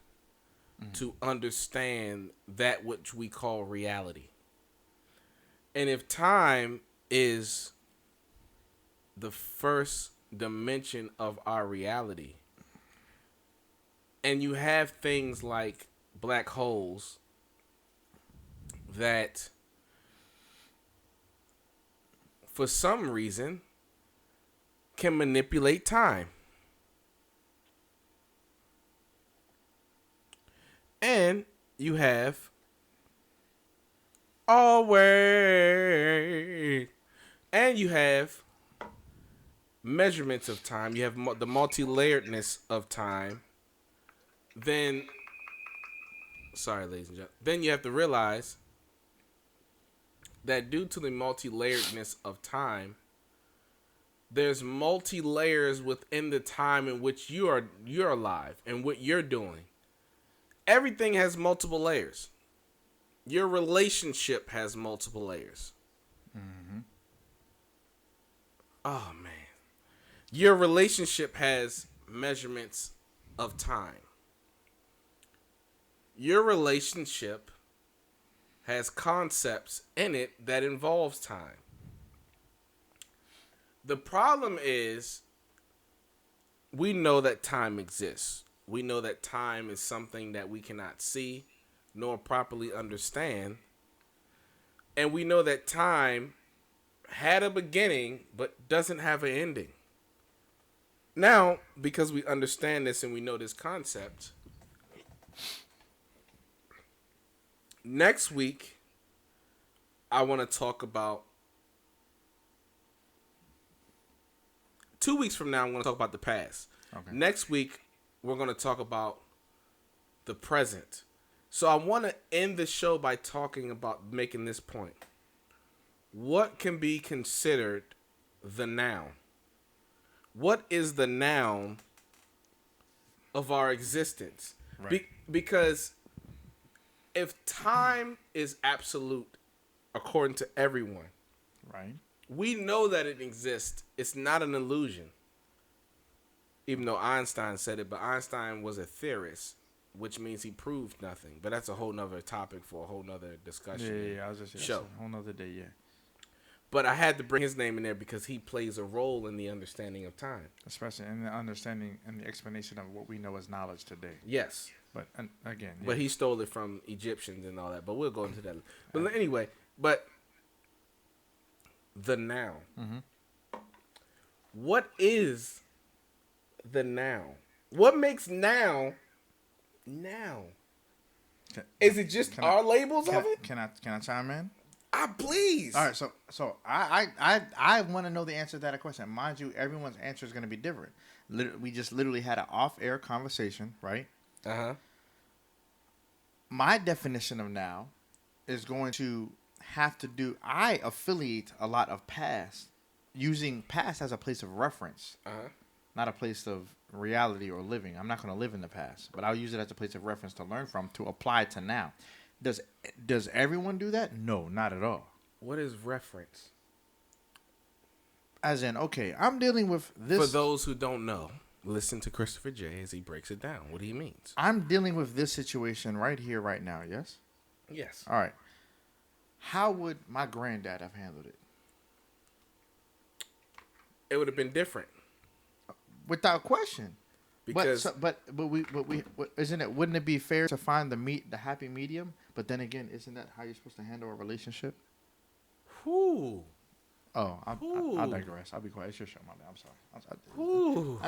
to understand that which we call reality. And if time is the first dimension of our reality, and you have things like black holes that for some reason can manipulate time. And you have always, and you have measurements of time. You have the multi-layeredness of time. Then, sorry, ladies and gentlemen. Then you have to realize that due to the multi-layeredness of time, there's multi-layers within the time in which you're alive and what you're doing. Everything has multiple layers. Your relationship has multiple layers. Mm-hmm. Oh, man. Your relationship has measurements of time. Your relationship has concepts in it that involves time. The problem is we know that time exists. We know that time is something that we cannot see nor properly understand. And we know that time had a beginning but doesn't have an ending. Now, because we understand this and we know this concept, next week, I want to talk about 2 weeks from now, I'm going to talk about the past. Okay. Next week, we're going to talk about the present. So I want to end the show by talking about making this point. What can be considered the noun? What is the noun of our existence? Right. Because if time is absolute, according to everyone, Right. we know that it exists. It's not an illusion. Even though Einstein said it, but Einstein was a theorist, which means he proved nothing. But that's a whole nother topic for a whole nother discussion. Yeah. I was just show. A whole nother day. Yeah. But I had to bring his name in there because he plays a role in the understanding of time. Especially in the understanding and the explanation of what we know as knowledge today. Yes. But again. Yeah. But he stole it from Egyptians and all that. But we'll go into that. But anyway, the noun. Mm-hmm. What is the noun? What makes now? Is it just our labels of it? Can I chime in? Please. All right, so I want to know the answer to that question. Mind you, everyone's answer is going to be different. We just literally had an off-air conversation, right? Uh-huh. My definition of now is going to have to do. I affiliate a lot of past, using past as a place of reference, not a place of reality or living. I'm not going to live in the past, but I'll use it as a place of reference to learn from, to apply to now. Does everyone do that? No, not at all. What is reference? As in, okay, I'm dealing with this. For those who don't know, listen to Christopher J as he breaks it down. What he means. I'm dealing with this situation right here, right now, yes? Yes. All right. How would my granddad have handled it? It would have been different. Without question. Because but isn't it? Wouldn't it be fair to find the happy medium? But then again, isn't that how you're supposed to handle a relationship? whew, Oh, I Ooh. digress. I'll be quiet. It's your show, my man. I'm sorry. Ooh.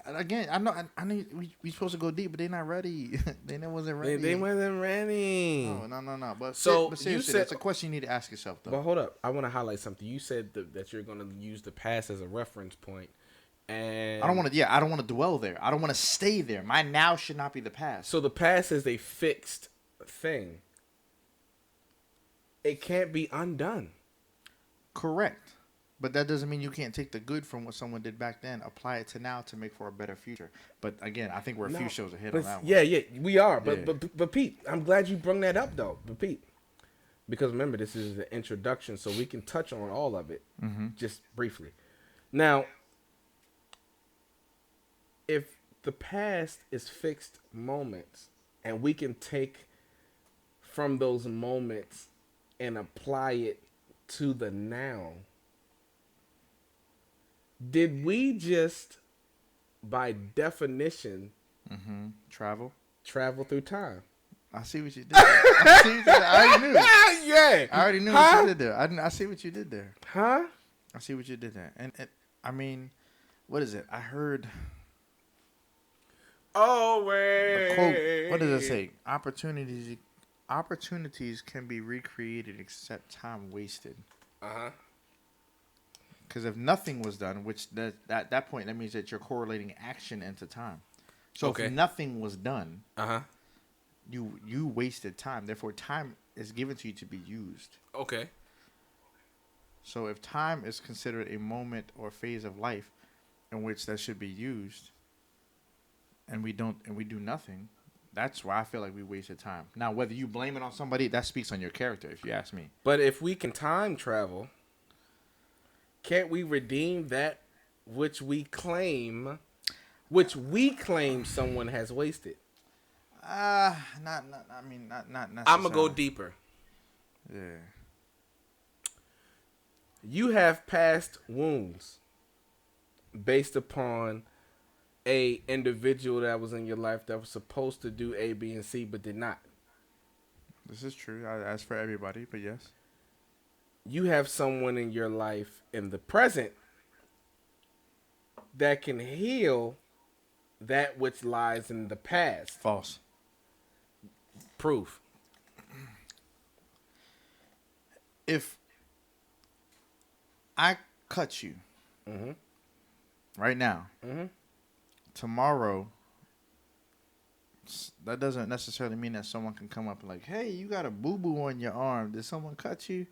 Again, I know we supposed to go deep, but they're not ready. They wasn't ready. They wasn't ready. No. So But you seriously, said, that's a question you need to ask yourself, though. but hold up. I want to highlight something. You said that you're going to use the past as a reference point, and I don't want to. Yeah, I don't want to dwell there. I don't want to stay there. My now should not be the past. so the past is a fixed thing. It can't be undone. Correct. But that doesn't mean you can't take the good from what someone did back then, apply it to now to make for a better future. But again, I think we're a few shows ahead on that one. Yeah, we are. Yeah. But Pete, I'm glad you brought that up though. But Pete, because remember this is the introduction, so we can touch on all of it just briefly. Now, if the past is fixed moments, and we can take from those moments and apply it to the now, did we just, by definition, Travel. travel through time? I see what you did. I already knew. Yeah. I already knew what you did there. I see what you did there. Huh? I see what you did there. And I mean, what is it? I heard Always. a quote. What does it say? Opportunities can be recreated except time wasted. Uh-huh. Because if nothing was done, which at that point, that means that you're correlating action into time. So Okay. if nothing was done, Uh-huh. you wasted time. Therefore, time is given to you to be used. Okay. So if time is considered a moment or phase of life in which that should be used, and we do nothing, that's why I feel like we wasted time. Now, whether you blame it on somebody, that speaks on your character, if you ask me. But if we can time travel, can't we redeem that which we claim someone has wasted? Not necessarily. I'm gonna go deeper. Yeah. You have past wounds based upon a individual that was in your life that was supposed to do A, B, and C, but did not. This is true. As for everybody, but yes. You have someone in your life in the present that can heal that which lies in the past. False. Proof. If I cut you right now, tomorrow, that doesn't necessarily mean that someone can come up and like, hey, you got a boo-boo on your arm. Did someone cut you?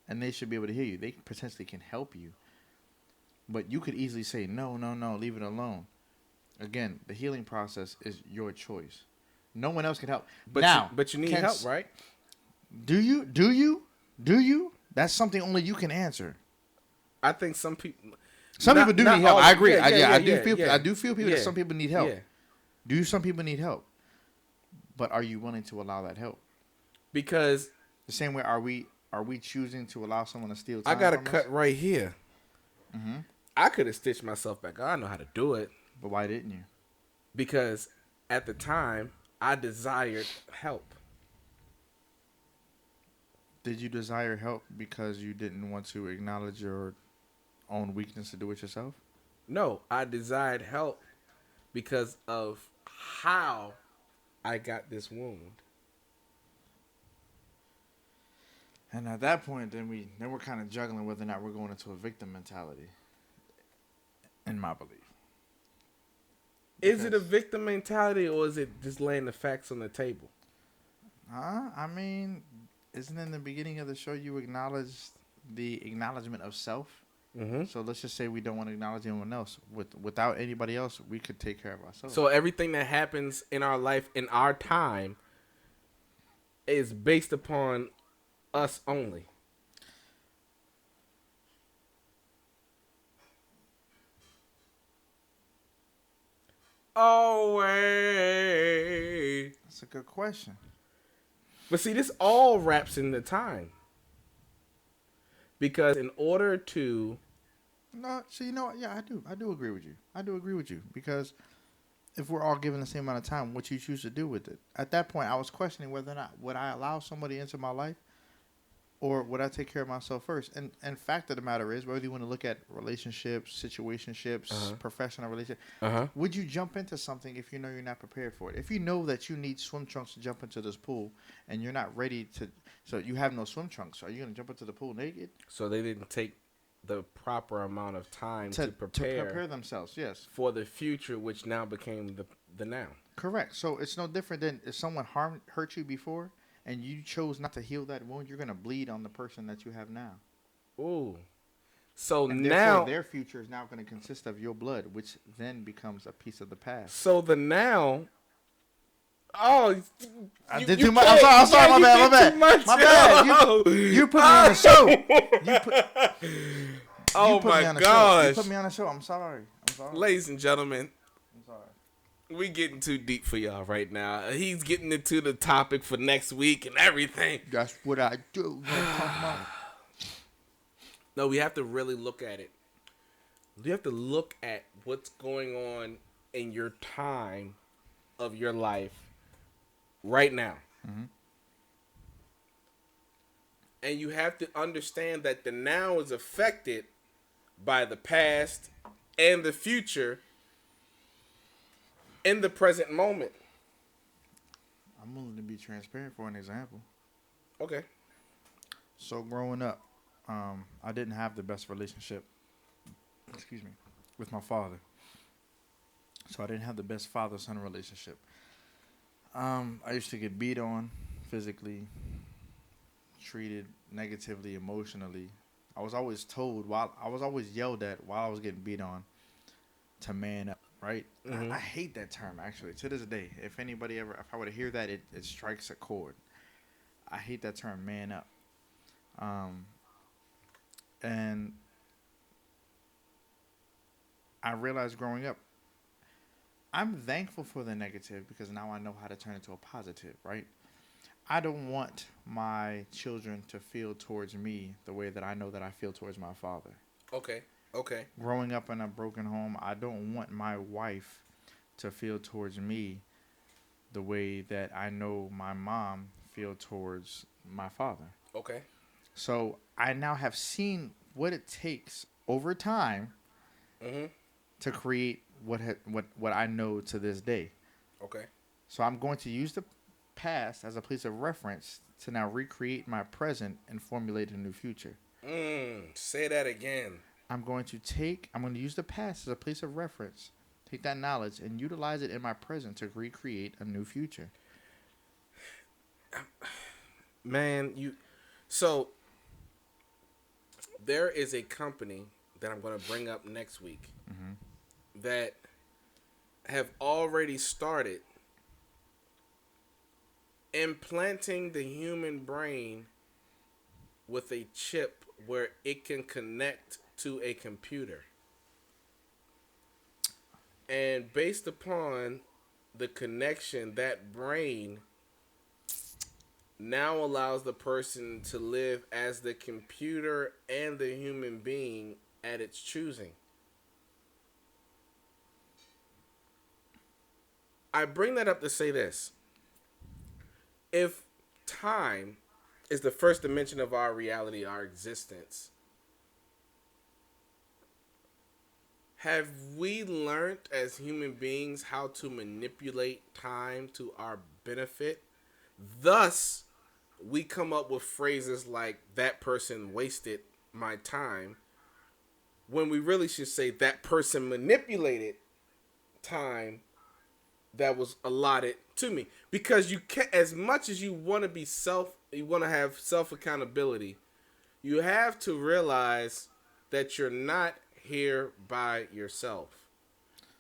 And they should be able to hear you. They potentially can help you. But you could easily say, no, leave it alone. Again, the healing process is your choice. No one else can help. But you need help, right? Do you? That's something only you can answer. I think some people. Some people do need help. I agree. Yeah, I do feel people yeah. that some people need help. Yeah. Do some people need help? But are you willing to allow that help? Because the same way, are we choosing to allow someone to steal time I got a from cut us? right here. I could have stitched myself back. I know how to do it. But why didn't you? Because at the time, I desired help. Did you desire help because you didn't want to acknowledge your own weakness to do it yourself? No, I desired help because of how I got this wound. And at that point, then we're kind of juggling whether or not we're going into a victim mentality. In my belief. Is it a victim mentality or is it just laying the facts on the table? I mean, isn't in the beginning of the show you acknowledged the acknowledgement of self? Mm-hmm. So let's just say we don't want to acknowledge anyone else. Without anybody else, we could take care of ourselves. So everything that happens in our life, in our time, is based upon us only. Always. That's a good question. But see, this all wraps in the time. Because in order to... No, so you know what? Yeah, I do agree with you. I do agree with you. Because if we're all given the same amount of time, what you choose to do with it. At that point, I was questioning whether or not would I allow somebody into my life Or would I take care of myself first? And fact of the matter is, whether you want to look at relationships, situationships, Uh-huh. professional relationships, Uh-huh. would you jump into something if you know you're not prepared for it? If you know that you need swim trunks to jump into this pool and you're not ready to, so you have no swim trunks, are you going to jump into the pool naked? So they didn't take the proper amount of time to To prepare prepare themselves, yes. for the future, which now became the now. Correct. So it's no different than if someone hurt you before and you chose not to heal that wound, you're going to bleed on the person that you have now. Ooh. So And therefore, now, their future is now going to consist of your blood, which then becomes a piece of the past. so the now. Oh, I did too much. I'm sorry. My bad. My bad. You put me on the show. Oh You put my me on the gosh. show. You put me on the show. I'm sorry. Ladies and gentlemen, I'm sorry. we getting too deep for y'all right now. He's getting into the topic for next week and everything. That's what I do. You know what I'm talking about? No, we have to really look at it. You have to look at what's going on in your time of your life right now. Mm-hmm. And you have to understand that the now is affected by the past and the future in the present moment. I'm willing to be transparent for an example. Okay. So growing up, I didn't have the best relationship. Excuse me, with my father. So I didn't have the best father-son relationship. I used to get beat on physically, treated negatively emotionally. I was always yelled at while I was getting beat on to man up, right? Mhm. I hate that term actually to this day. If I were to hear that, it strikes a chord. I hate that term, man up. And I realized growing up, I'm thankful for the negative because now I know how to turn it to a positive, right? I don't want my children to feel towards me the way that I know that I feel towards my father. Okay. Okay. Growing up in a broken home, I don't want my wife to feel towards me the way that I know my mom feel towards my father. Okay. So I now have seen what it takes over time Mhm. to create what I know to this day. Okay. So I'm going to use the past as a place of reference to now recreate my present and formulate a new future. Say that again. I'm going to use the past as a place of reference, take that knowledge and utilize it in my present to recreate a new future. Man, so there is a company that I'm going to bring up next week that have already started implanting the human brain with a chip where it can connect to a computer. And based upon the connection, that brain now allows the person to live as the computer and the human being at its choosing. I bring that up to say this. If time is the first dimension of our reality, our existence, have we learned as human beings how to manipulate time to our benefit? Thus, we come up with phrases like, that person wasted my time, when we really should say that person manipulated time that was allotted to me. Because you can, as much as you want to be you want to have self accountability, you have to realize that you're not here by yourself.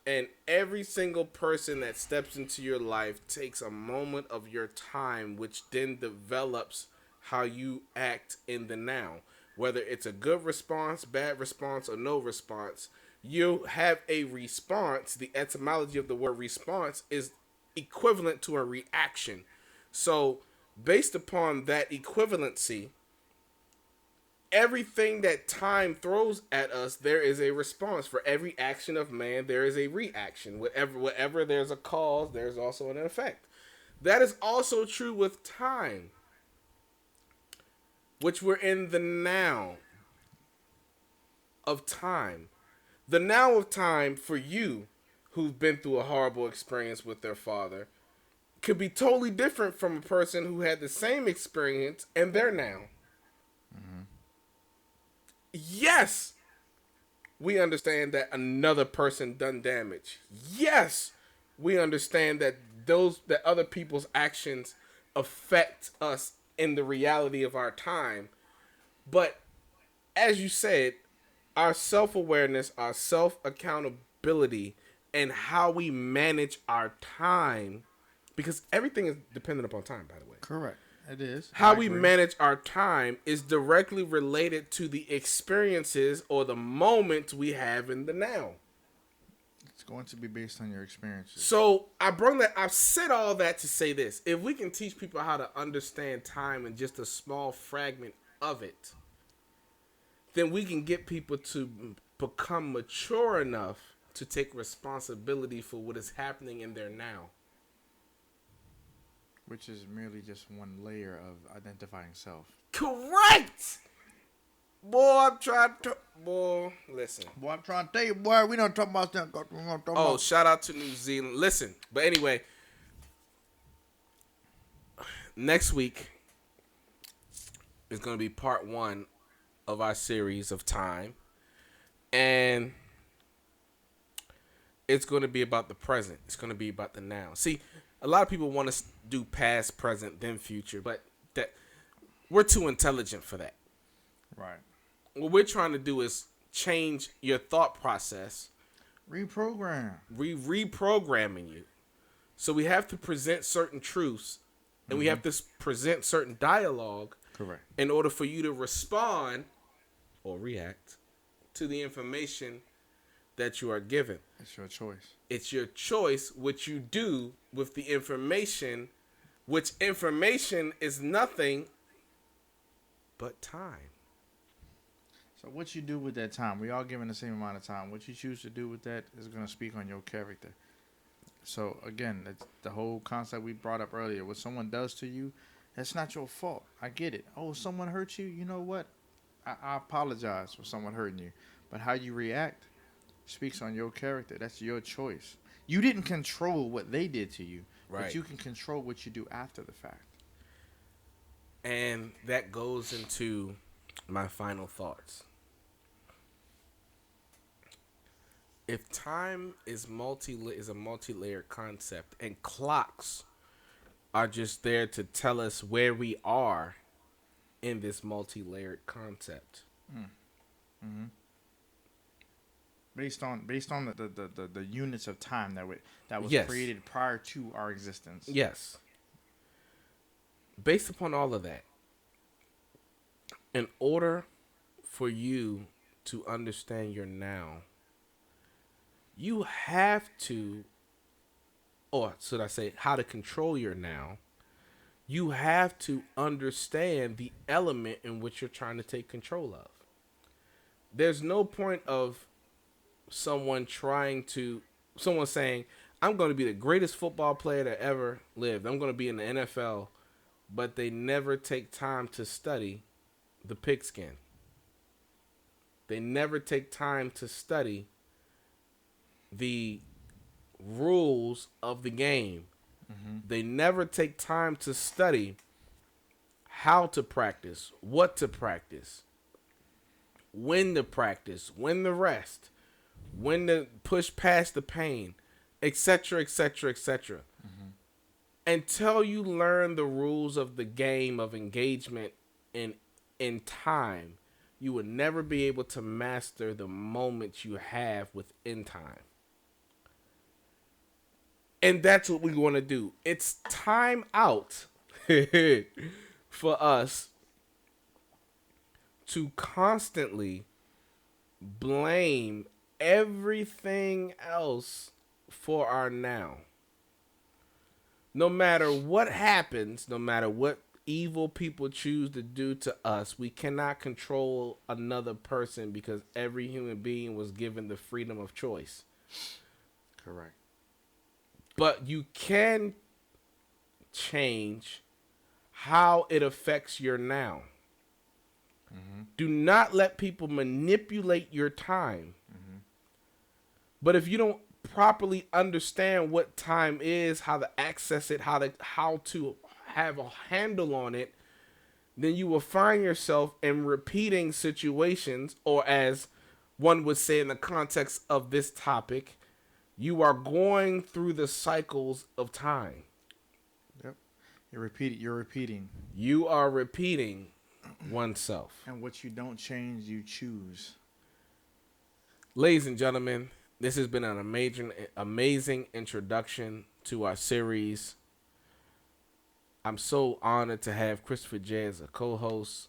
And every single person that steps into your life takes a moment of your time, which then develops how you act in the now. Whether it's a good response, bad response, or no response, you have a response. The etymology of the word response is equivalent to a reaction. So, based upon that equivalency, everything that time throws at us, there is a response. For every action of man, there is a reaction. Whatever there's a cause, there's also an effect. That is also true with time. which we're in the now of time. The now of time for you who've been through a horrible experience with their father could be totally different from a person who had the same experience and they're now. Mm-hmm. Yes, we understand that another person done damage. Yes, we understand that other people's actions affect us in the reality of our time. But as you said, our self-awareness, our self-accountability, and how we manage our time, because everything is dependent upon time, by the way. Correct. It is. How I we agree. manage our time is directly related to the experiences or the moments we have in the now. It's going to be based on your experiences. So I've said all that to say this. If we can teach people how to understand time in just a small fragment of it, then we can get people to become mature enough to take responsibility for what is happening in their now. Which is merely just one layer of identifying self. Correct! Boy, I'm trying to... Boy, listen. Boy, I'm trying to tell you, boy, we don't talk about that. Oh, shout out to New Zealand. Listen, but anyway, next week is going to be part 1 of our series of time. And it's going to be about the present. It's going to be about the now. See, a lot of people want to do past, present, then future, but that we're too intelligent for that. Right. What we're trying to do is change your thought process, Reprogram. reprogramming you. So we have to present certain truths, and we have to present certain dialogue. Correct. In order for you to respond or react to the information that you are given. It's your choice. It's your choice what you do with the information, which information is nothing but time. So what you do with that time, we all given the same amount of time. What you choose to do with that is going to speak on your character. So again, it's the whole concept we brought up earlier. What someone does to you, that's not your fault. I get it. Oh, someone hurt you? You know what? I apologize for someone hurting you. But how you react speaks on your character. That's your choice. You didn't control what they did to you, Right. but you can control what you do after the fact. And that goes into my final thoughts. If time is a multi-layered concept and clocks are just there to tell us where we are in this multi-layered concept. Mm-hmm. Based on the units of time that was Yes. created prior to our existence. Yes. Based upon all of that, in order for you to understand your now, you have to, or should I say, how to control your now, you have to understand the element in which you're trying to take control of. There's no point of someone saying, I'm going to be the greatest football player that ever lived. I'm going to be in the NFL, but they never take time to study the pigskin. They never take time to study the rules of the game. Mm-hmm. They never take time to study how to practice, what to practice, when to practice, when to rest, when to push past the pain, etc., etc., etc. Until you learn the rules of the game of engagement in time, you will never be able to master the moments you have within time. And that's what we want to do. It's time out for us to constantly blame everything else for our now. No matter what happens, no matter what evil people choose to do to us, we cannot control another person because every human being was given the freedom of choice. Correct. But you can change how it affects your now. Mm-hmm. Do not let people manipulate your time. Mm-hmm. But if you don't properly understand what time is, how to access it, how to have a handle on it, then you will find yourself in repeating situations, or as one would say in the context of this topic, you are going through the cycles of time. Yep. You're repeating. You are repeating oneself. And what you don't change, you choose. Ladies and gentlemen, this has been an amazing introduction to our series. I'm so honored to have Christopher J as a co-host.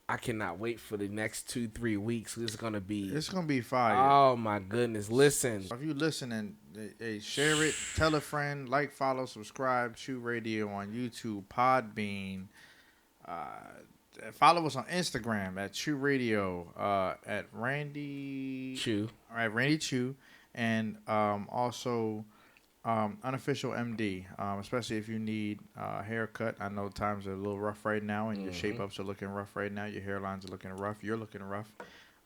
I cannot wait for the next 2-3 weeks. This is gonna be, It's gonna be fire. oh my goodness! Listen, If you listening, hey, share it, tell a friend, like, follow, subscribe, Choo Radio on YouTube, Podbean. Follow us on Instagram at Choo Radio, at Randy, Choo. at Randy Choo, and also unofficial MD. Especially if you need a haircut. I know times are a little rough right now, and your shape ups are looking rough right now. Your hairlines are looking rough. You're looking rough.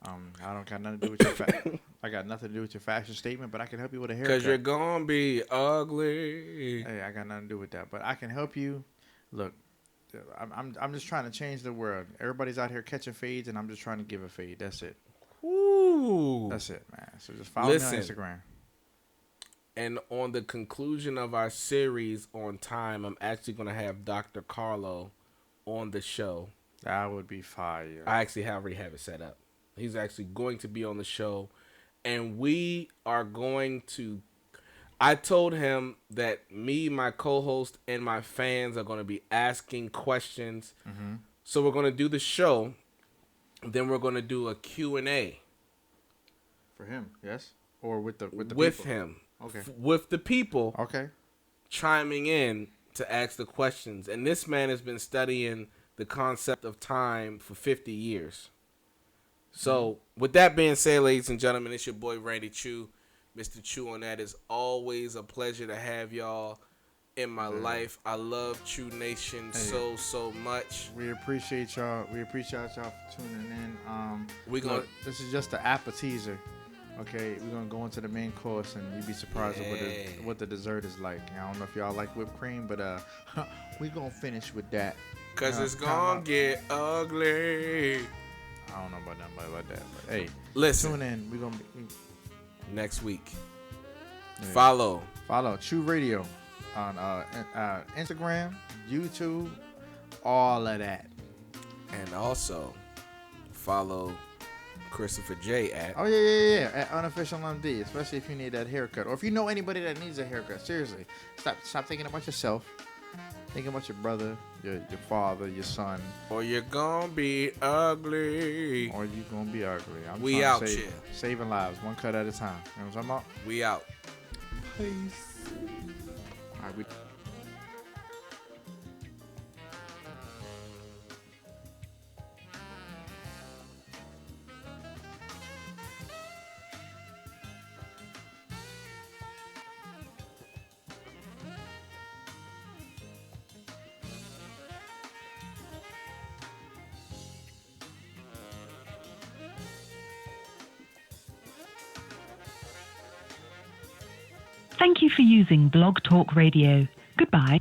I don't got nothing to do with your I got nothing to do with your fashion statement, but I can help you with a haircut. Cause you're gonna be ugly. Hey, I got nothing to do with that, but I can help you. Look, I'm just trying to change the world. Everybody's out here catching fades, and I'm just trying to give a fade. That's it. Ooh. That's it, man. So just follow me on Instagram. And on the conclusion of our series on time, I'm actually gonna have Dr. Carlo on the show. That would be fire. I actually already have it set up. He's actually going to be on the show, and we are going to. I told him that me, my co-host, and my fans are going to be asking questions. Mm-hmm. So we're going to do the show. Then we're going to do a Q&A. For him, yes? Or with the with people? him. Okay. With the people. Okay. Chiming in to ask the questions. And this man has been studying the concept of time for 50 years. So, with that being said, ladies and gentlemen, it's your boy Randy Choo. Mr. Choo on that. Is always a pleasure to have y'all in my life. I love Choo Nation so much. We appreciate y'all. We appreciate y'all for tuning in. This is just the appetizer. Okay, we're gonna go into the main course, and you'd be surprised at what the dessert is like. I don't know if y'all like whipped cream, but we gonna finish with that. Cause it's gonna get ugly. I don't know about nothing about that, but hey, listen. Tune in. We're gonna be next week. Yeah. Follow Choo Radio on Instagram, YouTube, all of that, and also follow Christopher J at at unofficial MD, especially if you need that haircut, or if you know anybody that needs a haircut. Seriously, stop thinking about yourself. Think about your brother, your father, your son. Or you're gonna be ugly. Or you're gonna be ugly. We out here. Saving lives, one cut at a time. You know what I'm talking about? We out. Peace. All right, Thank you for using Blog Talk Radio. Goodbye.